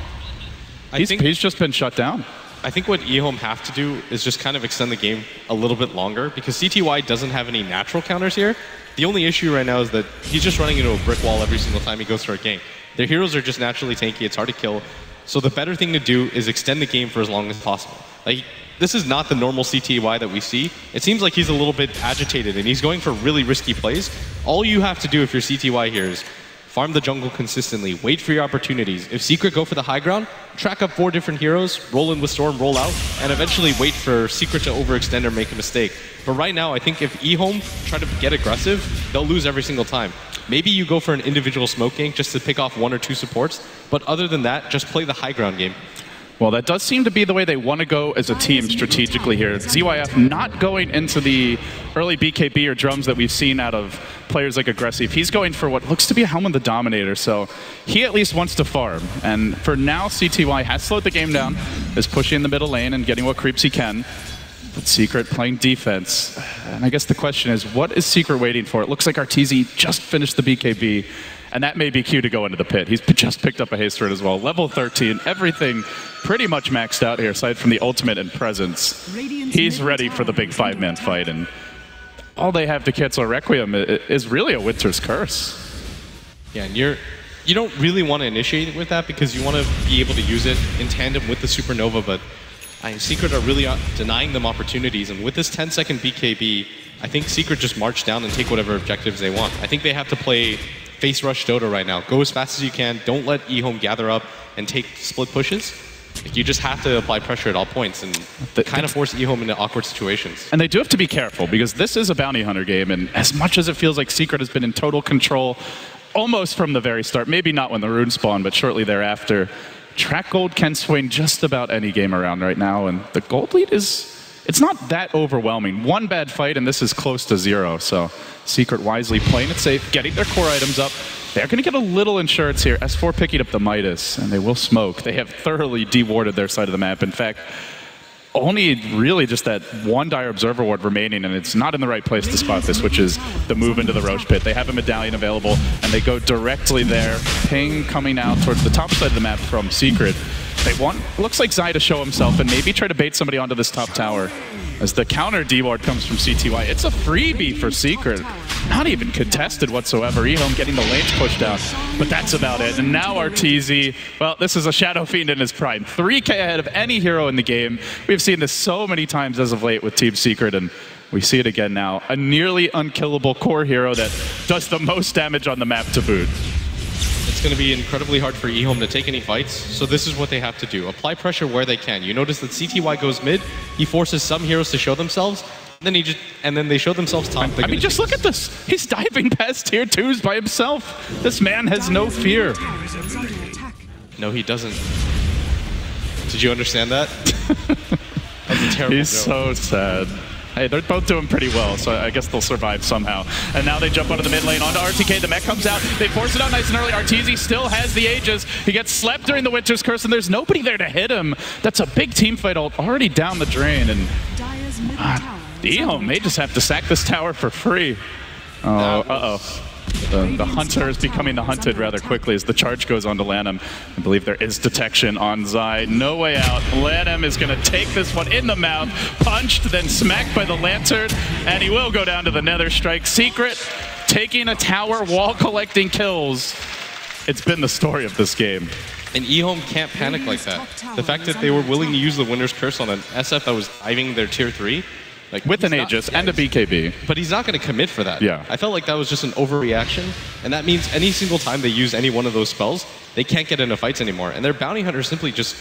He's just been shut down. I think what EHOME have to do is just kind of extend the game a little bit longer, because CTY doesn't have any natural counters here. The only issue right now is that he's just running into a brick wall every single time he goes for a gank. Their heroes are just naturally tanky, it's hard to kill. So the better thing to do is extend the game for as long as possible. Like, this is not the normal CTY that we see. It seems like he's a little bit agitated and he's going for really risky plays. All you have to do if you're CTY here is farm the jungle consistently, wait for your opportunities. If Secret go for the high ground, track up 4 different heroes, roll in with Storm, roll out, and eventually wait for Secret to overextend or make a mistake. But right now, I think if EHOME try to get aggressive, they'll lose every single time. Maybe you go for an individual smoke gank just to pick off 1 or 2 supports, but other than that, just play the high ground game. Well, that does seem to be the way they want to go as a team strategically here. ZYF not going into the early BKB or drums that we've seen out of players like Aggressive. He's going for what looks to be a Helm of the Dominator, so he at least wants to farm. And for now, CTY has slowed the game down, is pushing the middle lane and getting what creeps he can. But Secret playing defense. And I guess the question is, what is Secret waiting for? It looks like Arteezy just finished the BKB. And that may be cue to go into the pit. He's just picked up a haste turret as well. Level 13, everything pretty much maxed out here, aside from the ultimate and presence. He's ready for the big 5-man fight, and all they have to cancel Requiem is really a Winter's Curse. Yeah, and you don't really want to initiate it with that because you want to be able to use it in tandem with the Supernova, but Secret are really denying them opportunities, and with this 10-second BKB, I think Secret just march down and take whatever objectives they want. I think they have to play face rush Dota right now. Go as fast as you can. Don't let EHOME gather up and take split pushes. Like, you just have to apply pressure at all points and kind of force EHOME into awkward situations. And they do have to be careful because this is a Bounty Hunter game, and as much as it feels like Secret has been in total control almost from the very start, maybe not when the rune spawned, but shortly thereafter, Track Gold can swing just about any game around right now, and the gold lead it's not that overwhelming. One bad fight and this is close to 0, so Secret wisely playing it safe, getting their core items up. They're going to get a little insurance here. S4 picking up the Midas, and they will smoke. They have thoroughly dewarded their side of the map. In fact, only really just that one Dire Observer ward remaining, and it's not in the right place to spot this, which is the move into the Roche Pit. They have a medallion available, and they go directly there. Ping coming out towards the top side of the map from Secret. They want, looks like Zai to show himself and maybe try to bait somebody onto this top tower. As the counter D-ward comes from CTY, it's a freebie for Secret. Not even contested whatsoever. EHOME getting the lanes pushed out, but that's about it. And now Arteezy, well, this is a Shadow Fiend in his prime. 3K ahead of any hero in the game. We've seen this so many times as of late with Team Secret, and we see it again now. A nearly unkillable core hero that does the most damage on the map to boot. It's going to be incredibly hard for EHOME to take any fights, so this is what they have to do. Apply pressure where they can. You notice that CTY goes mid, he forces some heroes to show themselves, and then they show themselves top. I mean, just look at this. He's diving past tier 2s by himself. This man has no fear. No, he doesn't. Did you understand that? That's a terrible He's joke. so sad. Hey, they're both doing pretty well, so I guess they'll survive somehow. And now they jump onto the mid lane, onto RTK. The mech comes out. They force it out nice and early. Arteezy still has the Aegis. He gets slept during the Winter's Curse, and there's nobody there to hit him. That's a big team fight already down the drain. And EHOME may just have to sack this tower for free. Oh, uh-oh. The hunter is becoming the hunted rather quickly as the charge goes on to Lanham. I believe there is detection on Zai. No way out. Lanham is going to take this one in the mouth, punched, then smacked by the Lantern, and he will go down to the Nether Strike. Secret taking a tower while collecting kills. It's been the story of this game. And EHOME can't panic like that. The fact that they were willing to use the Winter's Curse on an SF that was diving their tier 3, like, with an Aegis and a BKB. But he's not going to commit for that. Yeah. I felt like that was just an overreaction, and that means any single time they use any one of those spells, they can't get into fights anymore, and their Bounty Hunter simply just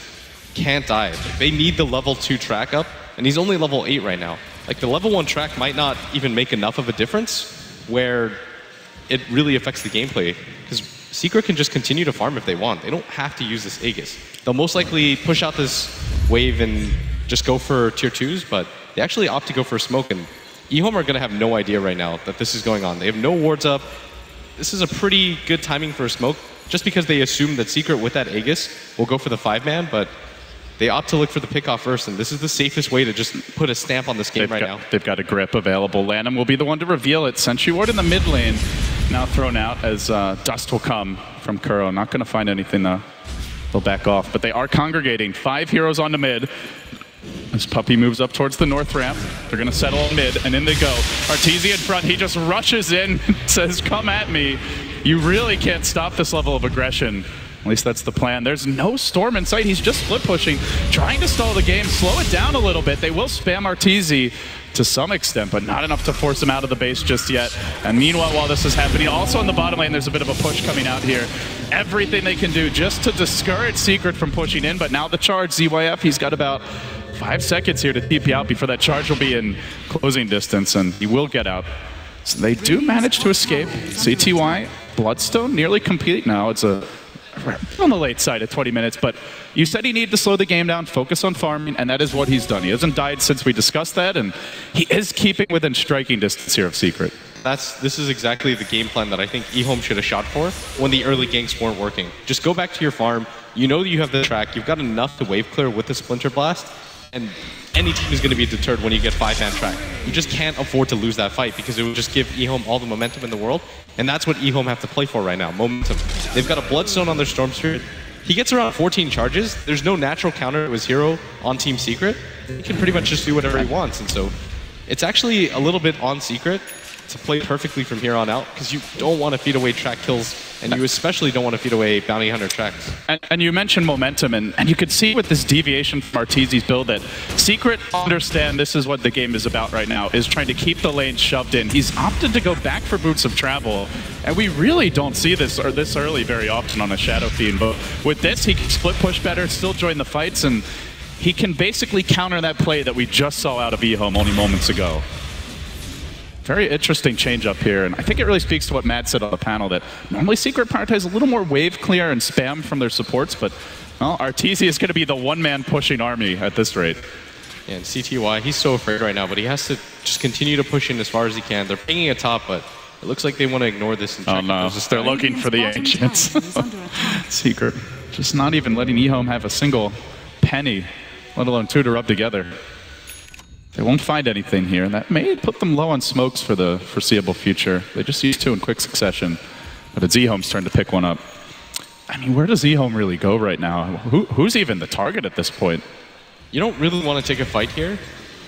can't die. Like, they need the level 2 track up, and he's only level 8 right now. Like, the level 1 track might not even make enough of a difference where it really affects the gameplay, because Secret can just continue to farm if they want. They don't have to use this Aegis. They'll most likely push out this wave and just go for tier 2s, but they actually opt to go for a smoke, and EHOME are going to have no idea right now that this is going on. They have no wards up. This is a pretty good timing for a smoke, just because they assume that Secret with that Aegis will go for the 5-man, but they opt to look for the pick-off first, and this is the safest way to just put a stamp on this game now. They've got a grip available. Lanham will be the one to reveal it. Sentry Ward in the mid lane, now thrown out as dust will come from Kuro. Not going to find anything, though. They'll back off, but they are congregating. 5 heroes on the mid. As Puppey moves up towards the north ramp, they're going to settle on mid, and in they go. Arteezy in front, he just rushes in and says, come at me. You really can't stop this level of aggression. At least that's the plan. There's no Storm in sight. He's just split pushing, trying to stall the game, slow it down a little bit. They will spam Arteezy to some extent, but not enough to force him out of the base just yet. And meanwhile, while this is happening, also in the bottom lane, there's a bit of a push coming out here. Everything they can do just to discourage Secret from pushing in, but now the charge, ZYF, he's got about 5 seconds here to TP out before that charge will be in closing distance, and he will get out. So they do manage to escape. CTY, Bloodstone, nearly complete now. It's on the late side at 20 minutes, but you said he needed to slow the game down, focus on farming, and that is what he's done. He hasn't died since we discussed that, and he is keeping within striking distance here of Secret. This is exactly the game plan that I think EHOME should have shot for when the early ganks weren't working. Just go back to your farm. You know that you have the track. You've got enough to wave clear with the Splinter Blast, and any team is going to be deterred when you get 5-man track. You just can't afford to lose that fight because it would just give EHOME all the momentum in the world, and that's what EHOME have to play for right now, momentum. They've got a Bloodstone on their Storm Spirit. He gets around 14 charges. There's no natural counter to his hero on Team Secret. He can pretty much just do whatever he wants, and so it's actually a little bit on Secret to play perfectly from here on out, because you don't want to feed away track kills, and you especially don't want to feed away bounty hunter tracks. And you mentioned momentum, and you could see with this deviation from Arteezy's build that Secret understand this is what the game is about right now, is trying to keep the lanes shoved in. He's opted to go back for Boots of Travel, and we really don't see this early very often on a Shadow Fiend, but with this he can split push better, still join the fights, and he can basically counter that play that we just saw out of EHOME only moments ago. Very interesting change up here, and I think it really speaks to what Matt said on the panel, that normally Secret prioritize a little more wave clear and spam from their supports, but well, Arteezy is going to be the one-man pushing army at this rate. Yeah, and CTY, he's so afraid right now, but he has to just continue to push in as far as he can. They're pinging a top, but it looks like they want to ignore this. And oh no, they're looking for the Ancients. Secret just not even letting EHOME have a single penny, let alone 2 to rub together. They won't find anything here, and that may put them low on smokes for the foreseeable future. They just used 2 in quick succession, but it's EHOME's turn to pick one up. I mean, where does EHOME really go right now? Who's even the target at this point? You don't really want to take a fight here.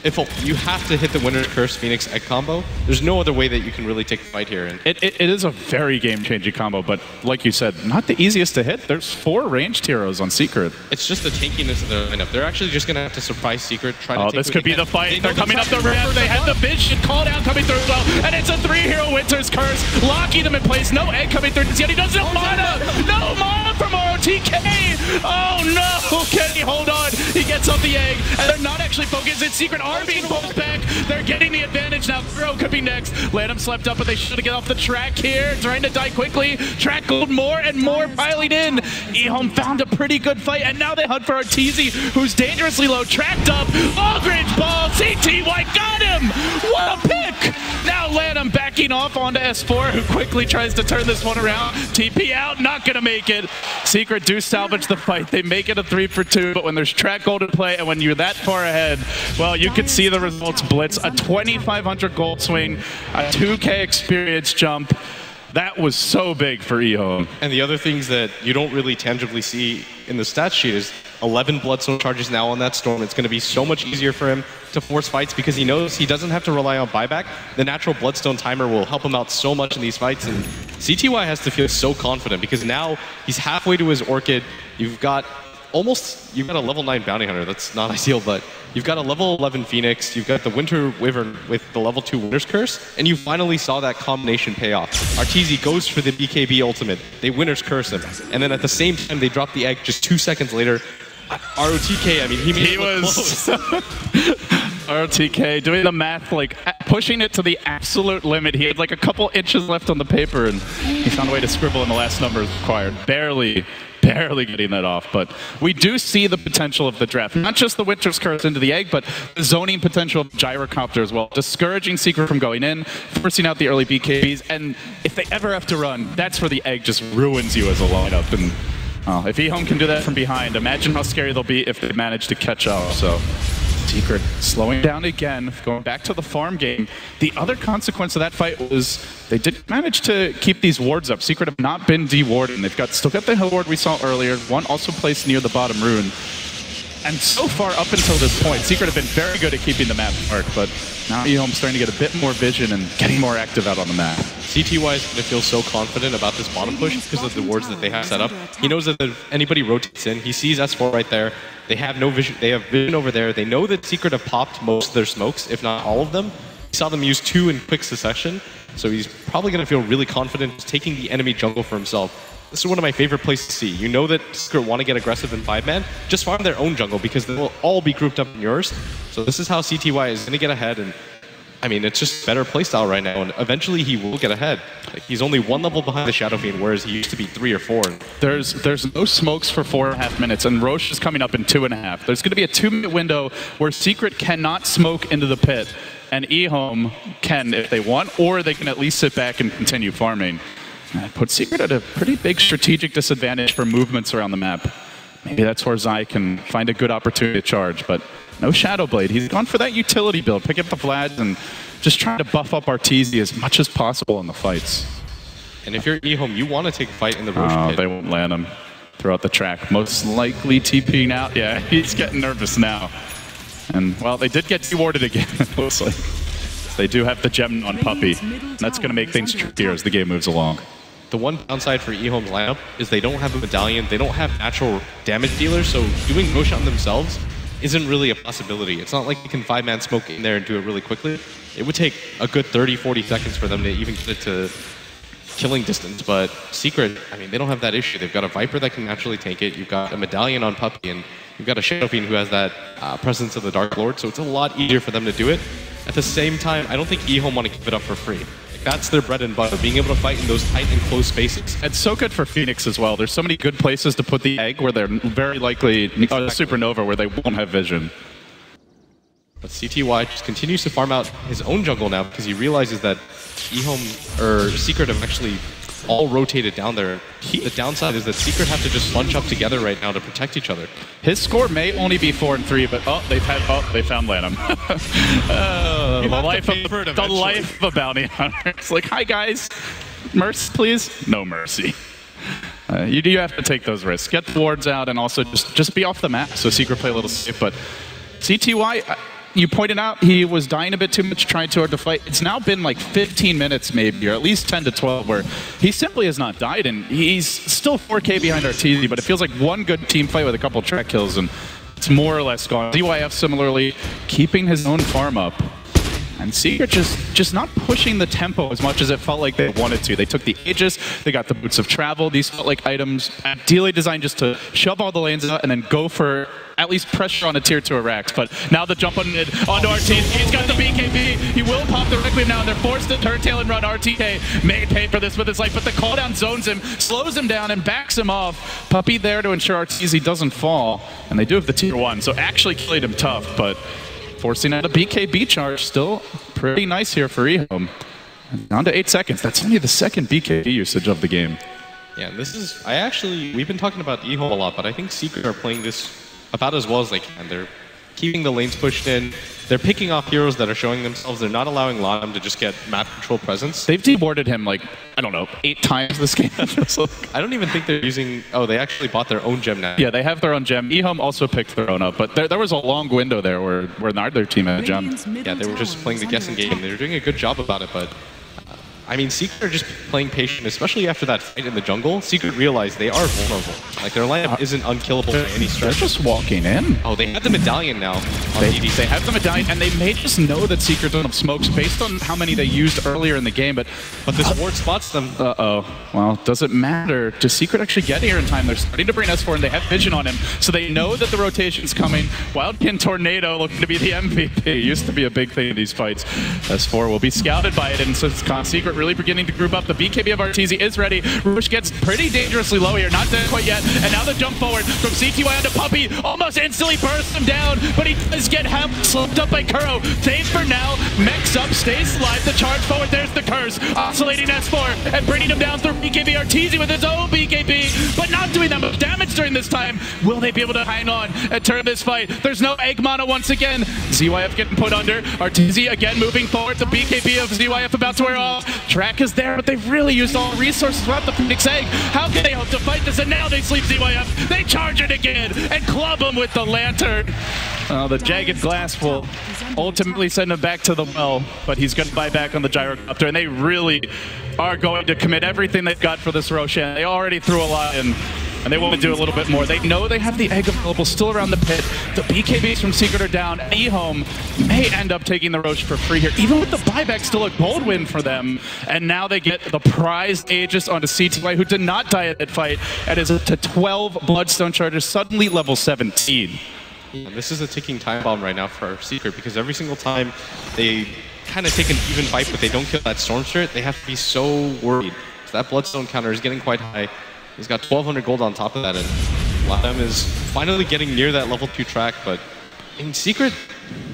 If you have to hit the Winter's Curse Phoenix egg combo, there's no other way that you can really take the fight here. And it is a very game-changing combo, but like you said, not the easiest to hit. There's 4 ranged heroes on Secret. It's just the tankiness of their lineup. They're actually just going to have to surprise Secret. This could be the fight. They're coming up the ramp. They have the vision call down coming through as well, and it's a 3-hero Winter's Curse, locking them in place. No egg coming through, yet he doesn't have mana. No mana from ROTK. Oh no! Can he hold on? He gets off the egg, and they're not actually focused. It's Secret are being pulled back. They're getting the advantage now. Throw could be next. Lanham slept up, but they should get off the track here. Trying to die quickly. Track gold more and more piling in. EHOME found a pretty good fight, and now they hunt for Arteezy, who's dangerously low. Tracked up. Aldridge ball. CTY got him. What a pick! Now Lanham backing off onto S4, who quickly tries to turn this one around. TP out, not gonna make it. Secret do salvage the fight. They make it a 3 for 2, but when there's track gold in play and when you're that far ahead, well, you can see the results blitz. A 2,500 gold swing, a 2K experience jump. That was so big for EHOME. And the other things that you don't really tangibly see in the stat sheet is 11 Bloodstone charges now on that Storm. It's going to be so much easier for him to force fights because he knows he doesn't have to rely on buyback. The natural Bloodstone timer will help him out so much in these fights, and CTY has to feel so confident because now he's halfway to his Orchid. You've got a level 9 Bounty Hunter. That's not ideal, but you've got a level 11 Phoenix. You've got the Winter Wyvern with the level 2 Winter's Curse, and you finally saw that combination pay off. Arteezy goes for the BKB ultimate. They Winter's Curse him, and then at the same time they drop the egg just 2 seconds later. ROTK, I mean, he was ROTK doing the math, like pushing it to the absolute limit. He had like a couple inches left on the paper, and he found a way to scribble in the last numbers required. Barely barely getting that off. But we do see the potential of the draft. Not just the Winter's Curse into the egg, but the zoning potential of Gyrocopter as well. Discouraging Secret from going in, forcing out the early BKBs, and if they ever have to run, that's where the egg just ruins you as a lineup. And if EHOME can do that from behind, imagine how scary they'll be if they manage to catch up. So Secret slowing down again, going back to the farm game. The other consequence of that fight was they did manage to keep these wards up. Secret have not been dewarded. They've still got the hill ward we saw earlier, one also placed near the bottom rune. And so far up until this point, Secret have been very good at keeping the map dark, but now EHOME's starting to get a bit more vision and getting more active out on the map. CTY is going to feel so confident about this bottom push because of the wards that they have set up. He knows that if anybody rotates in, he sees S4 right there. They have no vision. They have vision over there. They know that Secret have popped most of their smokes, if not all of them. He saw them use 2 in quick succession, so he's probably going to feel really confident taking the enemy jungle for himself. This is one of my favorite places to see. You know that Secret want to get aggressive in 5-man, just farm their own jungle because they will all be grouped up in yours. So this is how CTY is going to get ahead, and I mean, it's just better playstyle right now, and eventually he will get ahead. Like, he's only 1 level behind the Shadow Fiend, whereas he used to be 3 or 4. There's no smokes for 4.5 minutes, and Roche is coming up in 2.5. There's going to be a 2-minute window where Secret cannot smoke into the pit, and EHOME can if they want, or they can at least sit back and continue farming. That puts Secret at a pretty big strategic disadvantage for movements around the map. Maybe that's where Zai can find a good opportunity to charge, but no Shadow Blade. He's gone for that utility build, pick up the Vlads and just trying to buff up Arteezy as much as possible in the fights. And if you're EHOME, you want to take a fight in the Roche pit. They won't land him throughout the track. Most likely TPing out. Yeah, he's getting nervous now. And, well, they did get dewarded again, it looks like. They do have the gem on Puppey. That's going to make things trickier as the game moves along. The one downside for EHOME's lineup is they don't have a medallion, they don't have natural damage dealers, so doing Roche on themselves isn't really a possibility. It's not like you can 5-man smoke in there and do it really quickly. It would take a good 30-40 seconds for them to even get it to killing distance, but Secret, I mean, they don't have that issue. They've got a Viper that can naturally tank it, you've got a medallion on Puppey, and you've got a Shadow Fiend who has that presence of the Dark Lord, so it's a lot easier for them to do it. At the same time, I don't think EHOME want to give it up for free. That's their bread and butter, being able to fight in those tight and close spaces. It's so good for Phoenix as well. There's so many good places to put the egg where they're very likely, Supernova, where they won't have vision. But CTY just continues to farm out his own jungle now because he realizes that EHOME, or Secret, have actually all rotated down there. The downside is that Secret have to just bunch up together right now to protect each other. His score may only be 4-3, but they found Lanham. The life of a bounty hunter. It's like, hi guys, mercy please? No mercy. You do have to take those risks. Get the wards out and also just be off the map so Secret play a little safe. But CTY, you pointed out he was dying a bit too much, trying too hard to fight. It's now been like 15 minutes maybe, or at least 10 to 12, where he simply has not died, and he's still 4K behind Arteezy, but it feels like one good team fight with a couple track kills, and it's more or less gone. DYF similarly keeping his own farm up. And Secret just not pushing the tempo as much as it felt like they wanted to. They took the Aegis, they got the Boots of Travel. These felt like items ideally designed just to shove all the lanes out and then go for at least pressure on a tier 2 Arax. But now the jump onto Arteezy. He's got the BKB. He will pop the Requiem now, and they're forced to turn tail and run. RTK may pay for this with his life, but the cooldown zones him, slows him down, and backs him off. Puppey there to ensure Arteezy doesn't fall. And they do have the tier 1, so actually killing him tough, but forcing out a BKB charge, still pretty nice here for EHOME. Down to 8 seconds. That's only the second BKB usage of the game. Yeah, this is, we've been talking about EHOME a lot, but I think Secret are playing this about as well as they can. They're keeping the lanes pushed in. They're picking off heroes that are showing themselves. They're not allowing Lanham to just get map control presence. They've deboarded him like, I don't know, 8 times this game. I don't even think they're using, they actually bought their own gem now. Yeah, they have their own gem. EHOME also picked their own up, but there was a long window there where neither team had a gem. Yeah, they were just playing the guessing game. They were doing a good job about it, but I mean, Secret are just playing patient, especially after that fight in the jungle. Secret realized they are vulnerable. Like, their lineup isn't unkillable by any stretch. They're just walking in. Oh, they have the medallion now. They have the medallion, and they may just know that Secret don't have smokes based on how many they used earlier in the game, but this ward spots them. Well, does it matter? Does Secret actually get here in time? They're starting to bring S4, and they have vision on him, so they know that the rotation's coming. Wildkin Tornado looking to be the MVP. Used to be a big thing in these fights. S4 will be scouted by it, and so Secret really beginning to group up. The BKB of Arteezy is ready. Rouge gets pretty dangerously low here, not dead quite yet. And now the jump forward from CTY onto Puppey, almost instantly bursts him down, but he does get slipped up by Kuro. Saves for now, mechs up, stays alive, the charge forward, there's the curse. Oscillating S4 and bringing him down through BKB. Arteezy with his own BKB, but not doing that much damage during this time. Will they be able to hang on and turn this fight? There's no egg mana once again. ZYF getting put under. Arteezy again moving forward. The BKB of ZYF about to wear off. Track is there, but they've really used all resources without the Phoenix Egg. How can they hope to fight this? And now they sleep ZYF. They charge it again and club him with the lantern. The jagged glass will ultimately send him back to the well, but he's going to buy back on the gyrocopter, and they really are going to commit everything they've got for this Roshan. They already threw a lot in, and they want to do a little bit more. They know they have the egg available still around the pit. The BKBs from Secret are down. EHOME may end up taking the Roche for free here. Even with the buyback, still a gold win for them. And now they get the prized Aegis onto CTY, who did not die at that fight, and is up to 12 Bloodstone charges, suddenly level 17. Yeah, this is a ticking time bomb right now for Secret, because every single time they kind of take an even fight, but they don't kill that Storm Spirit, they have to be so worried. So that Bloodstone counter is getting quite high. He's got 1,200 gold on top of that, and Latam is finally getting near that level 2 track, but in Secret,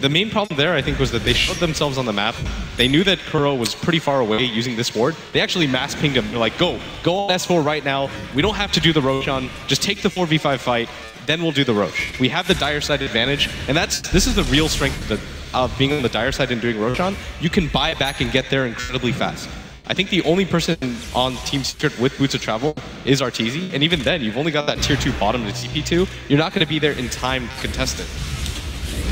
the main problem there, I think, was that they showed themselves on the map. They knew that Kuro was pretty far away using this ward. They actually mass pinged him. They're like, go on S4 right now. We don't have to do the Roshan. Just take the 4v5 fight, then we'll do the Rosh. We have the dire side advantage, and this is the real strength of being on the dire side and doing Roshan. You can buy back and get there incredibly fast. I think the only person on Team Secret with Boots of Travel is Arteezy, and even then, you've only got that tier 2 bottom to TP2. You're not going to be there in time to contest it.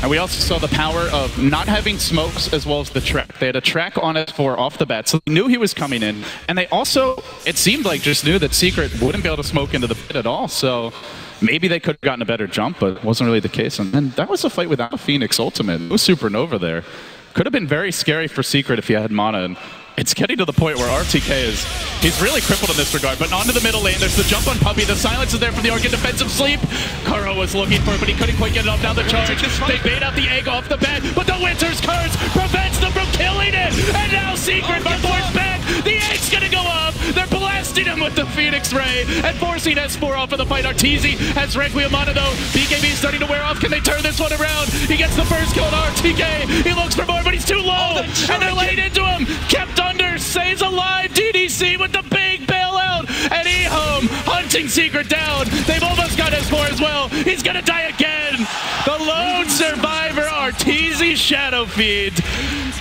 And we also saw the power of not having smokes as well as the track. They had a track on S4 off the bat, so they knew he was coming in. And they also, it seemed like, just knew that Secret wouldn't be able to smoke into the pit at all. So maybe they could have gotten a better jump, but it wasn't really the case. And then that was a fight without a Phoenix Ultimate. No Supernova there. Could have been very scary for Secret if he had mana. And it's getting to the point where RTK he's really crippled in this regard, but onto the middle lane, there's the jump on Puppey, the silence is there from the Orchid defensive sleep. Kuro was looking for it, but he couldn't quite get it off. Now the charge, they bait out the egg off the bat, but the Winter's Curse prevents them from killing it, and now Secret are forced back. The egg's gonna go up, they're blasting him with the Phoenix Ray, and forcing S4 off of the fight. Arteezy has Requiem on it though, BKB is starting to wear off, can they turn this one around? He gets the first kill on RTK, he looks for more, but he's too low, and they're laying into him, kept under, stays alive, DDC with the big bailout, and EHOME hunting Secret down. They've almost got S4 as well. He's gonna die again. The lone survivor, Arteezy Shadow Feed.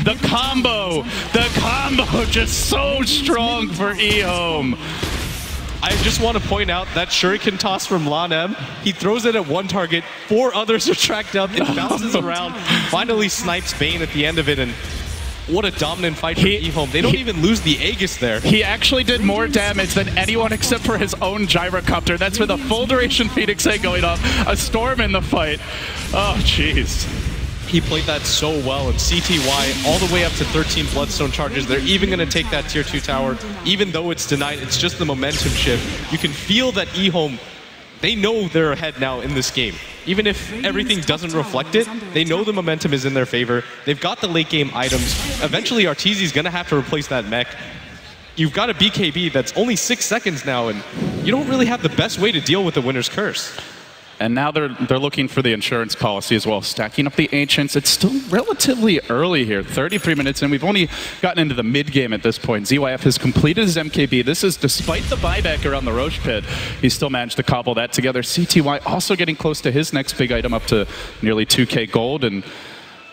The combo just so strong for EHOME. I just want to point out that shuriken toss from Lanem. He throws it at one target, 4 others are tracked up, it bounces around, finally snipes Bane at the end of it, and what a dominant fight for EHOME. They don't even lose the Aegis there. He actually did more damage than anyone except for his own gyrocopter. That's with a full duration Phoenix Egg going off. A storm in the fight. Oh, jeez. He played that so well, and CTY all the way up to 13 Bloodstone charges. They're even going to take that tier 2 tower. Even though it's denied, it's just the momentum shift. You can feel that EHOME, they know they're ahead now in this game. Even if everything doesn't reflect it, they know the momentum is in their favor. They've got the late game items. Eventually, Arteezy's going to have to replace that mech. You've got a BKB that's only 6 seconds now, and you don't really have the best way to deal with the Winter's Curse. And now they're looking for the insurance policy as well, stacking up the Ancients. It's still relatively early here, 33 minutes in. We've only gotten into the mid-game at this point. ZYF has completed his MKB. This is despite the buyback around the Roche pit. He still managed to cobble that together. CTY also getting close to his next big item, up to nearly 2K gold. And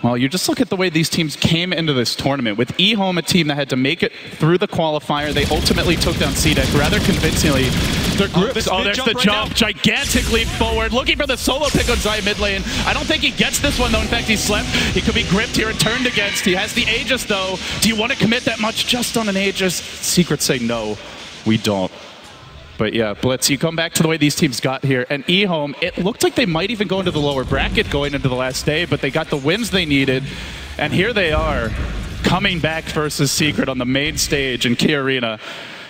well, you just look at the way these teams came into this tournament. With EHOME, a team that had to make it through the qualifier, they ultimately took down CDEC rather convincingly. There's the jump, gigantic leap forward, looking for the solo pick on Zai mid lane. I don't think he gets this one though. In fact, he slept. He could be gripped here and turned against. He has the Aegis though. Do you want to commit that much just on an Aegis? Secret say no, we don't. But yeah, Blitz, you come back to the way these teams got here, and EHOME, it looked like they might even go into the lower bracket going into the last day, but they got the wins they needed, and here they are, coming back versus Secret on the main stage in Key Arena.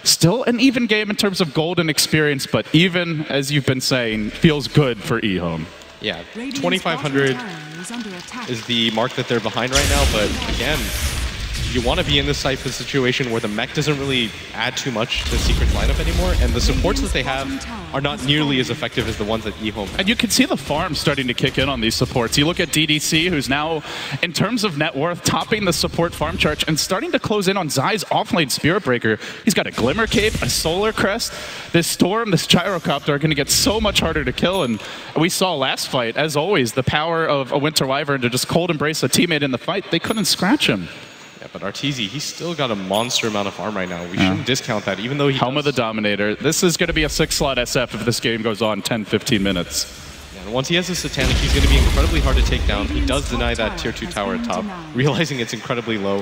Still an even game in terms of gold and experience, but even, as you've been saying, feels good for EHOME. Yeah, 2,500 is the mark that they're behind right now, but again, you want to be in this type of situation where the mech doesn't really add too much to Secret's lineup anymore, and the supports that they have are not nearly as effective as the ones that EHOME have. And you can see the farm starting to kick in on these supports. You look at DDC, who's now, in terms of net worth, topping the support farm chart and starting to close in on Zai's offlane Spirit Breaker. He's got a Glimmer Cape, a Solar Crest. This Storm, this Gyrocopter are going to get so much harder to kill, and we saw last fight, as always, the power of a Winter Wyvern to just cold embrace a teammate in the fight. They couldn't scratch him. Yeah, but Arteezy, he's still got a monster amount of farm right now. We shouldn't discount that, even though he Helm of the Dominator. This is going to be a 6-slot SF if this game goes on 10-15 minutes. Yeah, and once he has the Satanic, he's going to be incredibly hard to take down. He does deny that tier 2 tower at top, realizing it's incredibly low.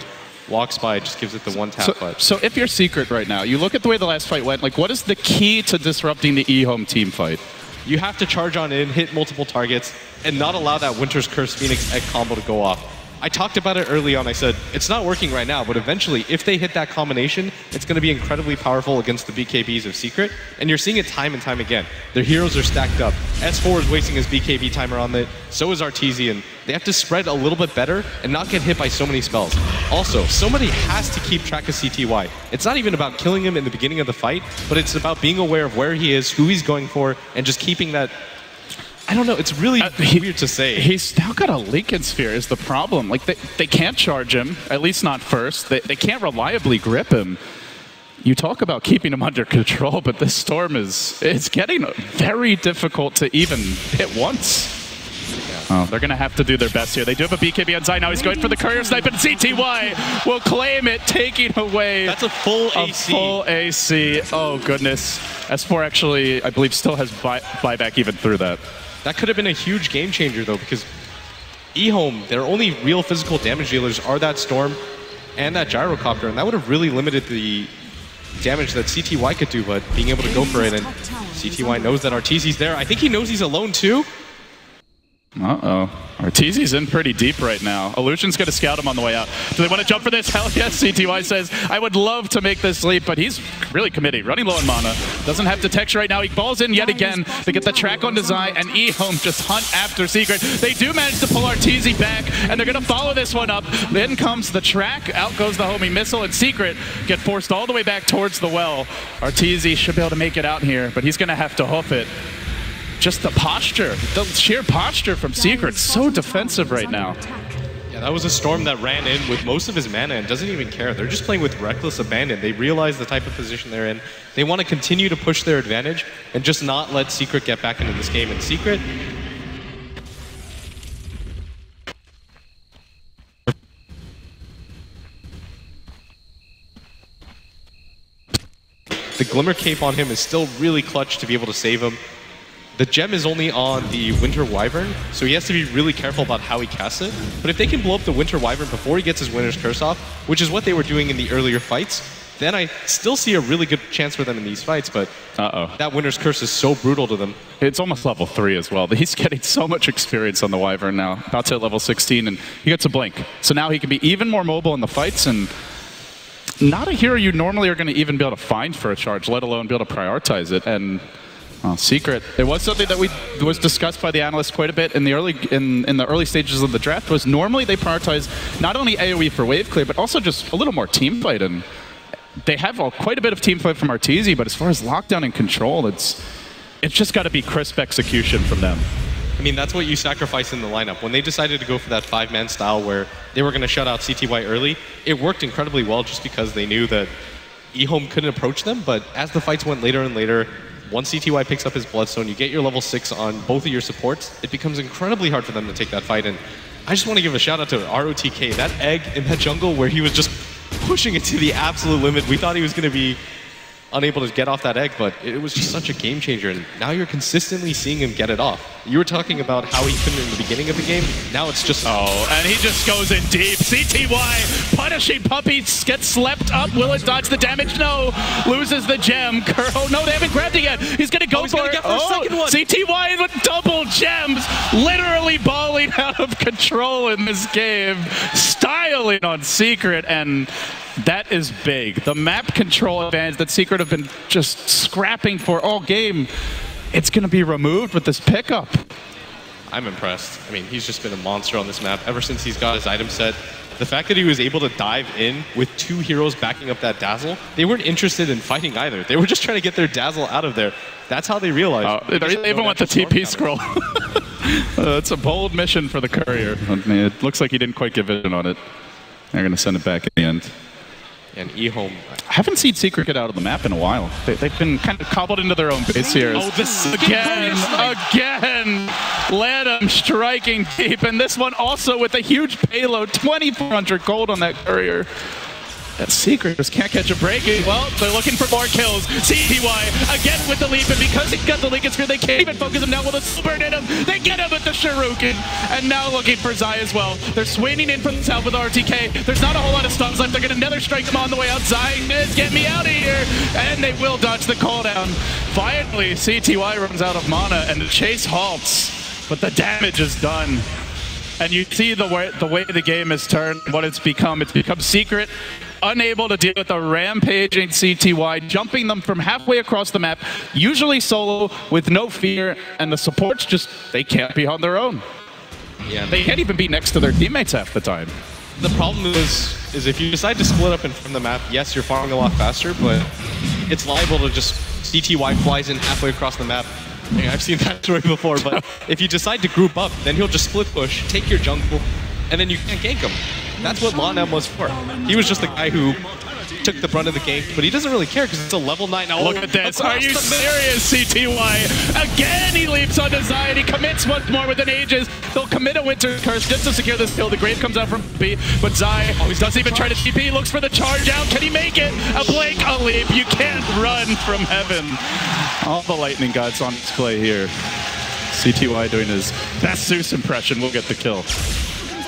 Walks by, just gives it the one tap. So if you're Secret right now, you look at the way the last fight went, like, what is the key to disrupting the EHOME team fight? You have to charge on in, hit multiple targets, and not allow that Winter's Curse Phoenix Egg combo to go off. I talked about it early on. I said, it's not working right now, but eventually, if they hit that combination, it's going to be incredibly powerful against the BKBs of Secret, and you're seeing it time and time again. Their heroes are stacked up. S4 is wasting his BKB timer on it, so is Arteezy, and they have to spread a little bit better and not get hit by so many spells. Also, somebody has to keep track of CTY. It's not even about killing him in the beginning of the fight, but it's about being aware of where he is, who he's going for, and just keeping that. I don't know, it's really weird to say. He's now got a Lincoln Sphere is the problem. Like, they can't charge him, at least not first. They can't reliably grip him. You talk about keeping him under control, but this Storm it's getting very difficult to even hit once. Oh, they're going to have to do their best here. They do have a BKB on Zai. Now he's going for the Courier Snipe, and CTY will claim it, taking away That's a full AC. Full AC. Oh, goodness. S4 actually, I believe, still has buyback even through that. That could have been a huge game changer, though, because EHOME, their only real physical damage dealers are that Storm and that Gyrocopter, and that would have really limited the damage that CTY could do, but being able to go for it, and CTY knows that Arteezy's there. I think he knows he's alone, too. Uh-oh. Arteezy's in pretty deep right now. Illusion's going to scout him on the way out. Do they want to jump for this? Hell yes, CTY says, I would love to make this leap, but he's really committed. Running low on mana. Doesn't have Detection right now. He balls in yet again to get the track on Zai, and EHOME just hunt after Secret. They do manage to pull Arteezy back, and they're going to follow this one up. Then comes the track. Out goes the homing missile, and Secret get forced all the way back towards the well. Arteezy should be able to make it out here, but he's going to have to hoof it. Just the posture, the sheer posture from Secret, so defensive right now. Yeah, that was a Storm that ran in with most of his mana and doesn't even care. They're just playing with reckless abandon. They realize the type of position they're in. They want to continue to push their advantage and just not let Secret get back into this game. And Secret, the Glimmer Cape on him is still really clutch to be able to save him. The gem is only on the Winter Wyvern, so he has to be really careful about how he casts it. But if they can blow up the Winter Wyvern before he gets his Winter's Curse off, which is what they were doing in the earlier fights, then I still see a really good chance for them in these fights, but that Winter's Curse is so brutal to them. It's almost level 3 as well. He's getting so much experience on the Wyvern now, about to hit level 16, and he gets a Blink. So now he can be even more mobile in the fights, and not a hero you normally are going to even be able to find for a charge, let alone be able to prioritize it. And Secret, it was something that was discussed by the analysts quite a bit in the early stages of the draft, was normally they prioritize not only AoE for wave clear, but also just a little more team fight. And they have quite a bit of team fight from Arteezy, but as far as lockdown and control, it's just got to be crisp execution from them. I mean, that's what you sacrifice in the lineup. When they decided to go for that 5-man style where they were going to shut out CTY early, it worked incredibly well just because they knew that EHOME couldn't approach them. But as the fights went later and later, once CTY picks up his Bloodstone, you get your level 6 on both of your supports, it becomes incredibly hard for them to take that fight. And I just want to give a shout out to ROTK. That egg in that jungle where he was just pushing it to the absolute limit. We thought he was going to be unable to get off that egg, but it was just such a game changer. And now you're consistently seeing him get it off. You were talking about how he couldn't in the beginning of the game. Now it's just... Oh, and he just goes in deep. CTY, punishing Puppy, gets slept up. Will it dodge the damage? No. Loses the gem. Curl. No, they haven't grabbed it yet. He's going to go for it. Second one. CTY with double gems. Literally balling out of control in this game. Styling on Secret, and that is big. The map control advantage that Secret have been just scrapping for all game, it's going to be removed with this pickup. I'm impressed. I mean, he's just been a monster on this map ever since he's got his item set. The fact that he was able to dive in with 2 heroes backing up that Dazzle, they weren't interested in fighting either. They were just trying to get their Dazzle out of there. That's how they realized. They even want the TP scroll. It's a bold mission for the courier. I mean, it looks like he didn't quite give in on it. They're going to send it back in the end. And EHOME. I haven't seen Secret get out of the map in a while. They've been kind of cobbled into their own base here. Oh, this again. Lanham striking deep, and this one also with a huge payload, 2,400 gold on that courier. That Secret just can't catch a break. Well, they're looking for more kills. CTY again with the leap, and because he got the Lincoln Sphere, they can't even focus him now with a super in him. They get him with the Shuriken, and now looking for Zai as well. They're swinging in from the south with RTK. There's not a whole lot of stuns left. They're going to nether strike him on the way out. Zai is get me out of here, and they will dodge the cooldown. Finally, CTY runs out of mana, and the chase halts, but the damage is done. And you see the way the game has turned, what it's become. It's become Secret unable to deal with the rampaging CTY, jumping them from halfway across the map, usually solo with no fear, and the supports just, they can't be on their own. Yeah, they can't even be next to their teammates half the time. The problem is if you decide to split up in front of the map, yes, you're farming a lot faster, but it's liable to just CTY flies in halfway across the map. Yeah, I've seen that story before, but if you decide to group up, then he'll just split push, take your jungle, and then you can't gank him. That's what Lanham was for. He was just the guy who took the brunt of the gank, but he doesn't really care because it's a level 9. Now look at this. Are you serious, CTY? Again, he leaps onto Zai, and he commits once more with an Aegis. They'll commit a Winter Curse just to secure this kill. The Grave comes out from B, but Zai doesn't even try to TP. Looks for the charge out. Can he make it? A blink, a leap. You can't run from heaven. All the lightning gods on display here. CTY doing his best Zeus impression will get the kill.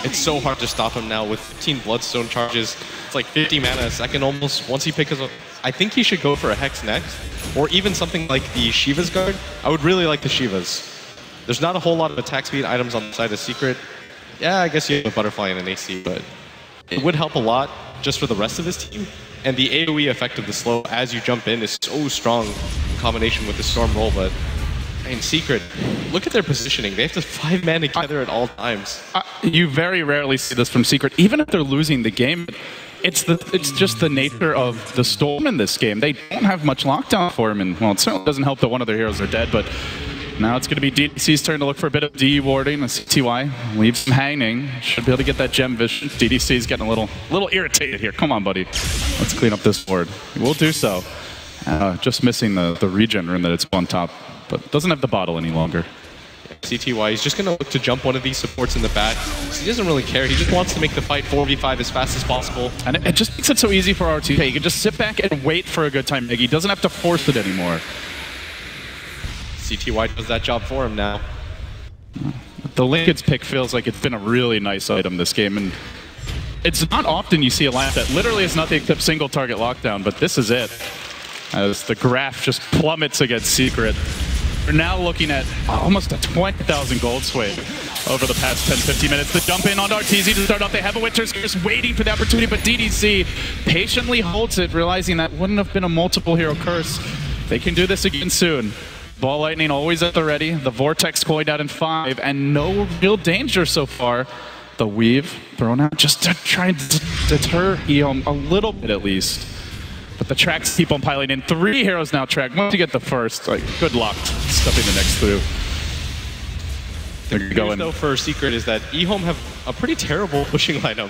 It's so hard to stop him now with 15 Bloodstone charges. It's like 50 mana a second almost. Once he picks up, I think he should go for a Hex next, or even something like the Shiva's Guard. I would really like the Shivas. There's not a whole lot of attack speed items on the side of Secret. Yeah, I guess you have a Butterfly and an AC, but it would help a lot just for the rest of his team. And the AoE effect of the slow as you jump in is so strong in combination with the Storm roll, but in Secret, look at their positioning. They have to 5-man together at all times. You very rarely see this from Secret. Even if they're losing the game, it's just the nature of the Storm in this game. They don't have much lockdown for him, and well, it certainly doesn't help that one of their heroes are dead, but now it's going to be DDC's turn to look for a bit of DE warding. The CTY leaves him hanging. Should be able to get that gem vision. DDC's getting a little irritated here. Come on, buddy. Let's clean up this board. We'll do so. Just missing the regen rune that it's on top, but doesn't have the bottle any longer. CTY, he's just going to look to jump one of these supports in the back. He doesn't really care. He just wants to make the fight 4v5 as fast as possible. And it just makes it so easy for RTK. He can just sit back and wait for a good time. He doesn't have to force it anymore. CTY does that job for him now. The Lincoln's pick feels like it's been a really nice item this game, and it's not often you see a lineup that literally is nothing except single target lockdown, but this is it. As the graph just plummets against Secret. We're now looking at almost a 20,000 gold swing over the past 10-15 minutes. The jump in on RTZ to start off. They have a Winter Curse waiting for the opportunity, but DDC patiently holds it, realizing that wouldn't have been a multiple hero curse. They can do this again soon. Ball Lightning always at the ready. The Vortex coined out in 5, and no real danger so far. The Weave thrown out just to try and deter EHOME a little bit at least. But the tracks keep on piling in. 3 heroes now track. Once you get the first, like, good luck stuffing the next through. The good news, though, for Secret is that EHOME have a pretty terrible pushing lineup.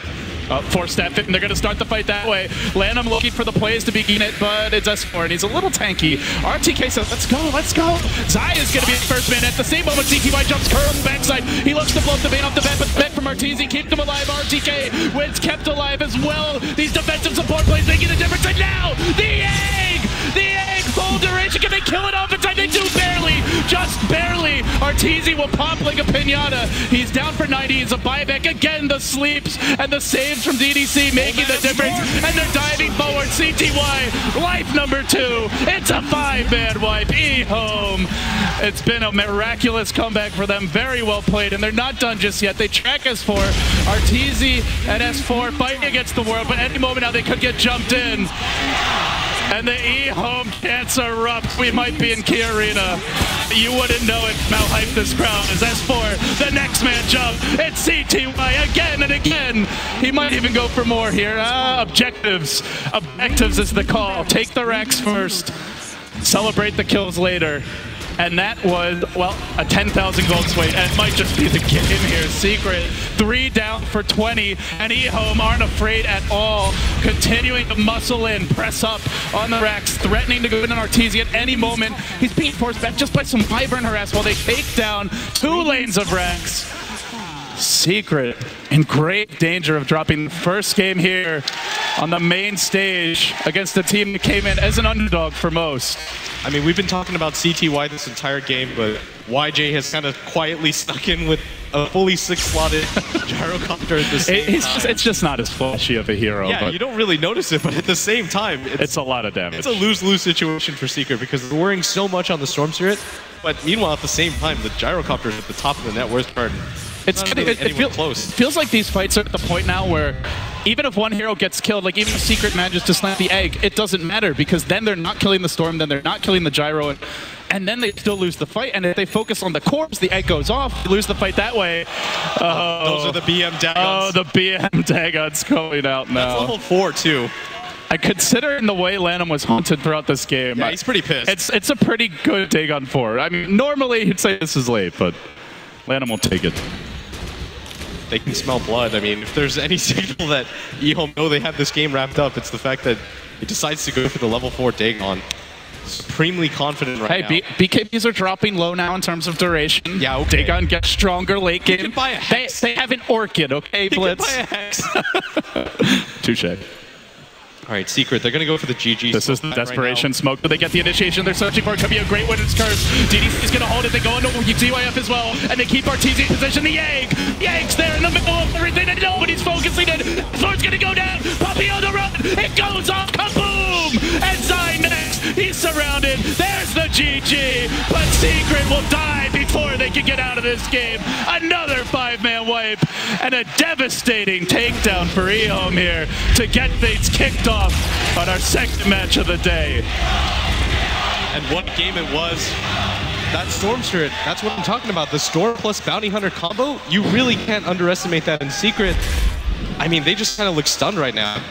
Forced that fit, and they're going to start the fight that way. Lanham looking for the plays to begin it, but it's S4, and he's a little tanky. RTK says, let's go, let's go. Zai is going to be the first man. At the same moment, CTY jumps curl backside. He looks to blow the bait off the bat, but back from RTZ keeps him alive. RTK wins kept alive as well. These defensive support plays making a difference, and now the egg! The egg! Full duration, can they kill it off in time? They do barely, just barely. RTZ will pop like a pinata. He's down for 90, he's a buyback. Again, the sleeps and the saves from DDC making the difference, and they're diving forward. CTY, life number 2. It's a 5-man wipe. EHOME. It's been a miraculous comeback for them. Very well played, and they're not done just yet. They track S4. RTZ and S4 fighting against the world, but any moment now they could get jumped in. And the EHOME chants erupt. We might be in Key Arena. You wouldn't know it. How hyped this crowd is. S4, the CTY again and again. He might even go for more here. Objectives. Objectives is the call. Take the Rex first. Celebrate the kills later. And that was, well, a 10,000 gold swing. And it might just be the game here. Secret, 3 down for 20. And EHOME aren't afraid at all. Continuing to muscle in, press up on the Rex, threatening to go in an Arteezy at any moment. He's being forced back just by some Wyvern harass while they take down 2 lanes of Rex. Secret in great danger of dropping the first game here on the main stage against a team that came in as an underdog for most. I mean, we've been talking about CTY this entire game, but YJ has kind of quietly snuck in with a fully 6-slotted gyrocopter at the same time. It's just not as flashy of a hero. Yeah, you don't really notice it, but at the same time, it's a lot of damage. It's a lose-lose situation for Secret because they're worrying so much on the Storm Spirit, but meanwhile, at the same time, the gyrocopter's at the top of the net worth card. It feels like these fights are at the point now where even if one hero gets killed, like even if Secret manages to snipe the egg, it doesn't matter because then they're not killing the Storm, then they're not killing the gyro, and then they still lose the fight. And if they focus on the corpse, the egg goes off, they lose the fight that way. Those are the BM Dagons. Oh, the BM Dagons coming out now. That's level 4 too. I consider the way Lanham was haunted throughout this game. Yeah, he's pretty pissed. It's a pretty good Dagon 4. I mean, normally you'd say this is late, but Lanham will take it. They can smell blood. I mean, if there's any signal that EHOME know they have this game wrapped up, it's the fact that he decides to go for the level 4 Dagon. Supremely confident right now. BKBs are dropping low now in terms of duration. Yeah, okay. Dagon gets stronger late game. He can buy a Hex. They have an Orchid, okay, Blitz? He can buy a Hex. Touche. All right, Secret, they're going to go for the GG. This is the desperation smoke, but they get the initiation. They're searching for it. Could be a great winner's curse. DDC is going to hold it. They go into TYF as well, and they keep Arteezy in position. The Egg's there in the middle of everything, and nobody's focusing in. Sword's going to go down. Puppy on the run. It goes off. Kaboom! And Zai next. He's surrounded. There's the GG, but Secret will die before they can get out of this game. Another 5-man wipe, and a devastating takedown for EHOME here to get things kicked off on our second match of the day. And what game it was. That Storm Spirit, that's what I'm talking about. The Storm plus Bounty Hunter combo, you really can't underestimate that in Secret. I mean, they just kind of look stunned right now.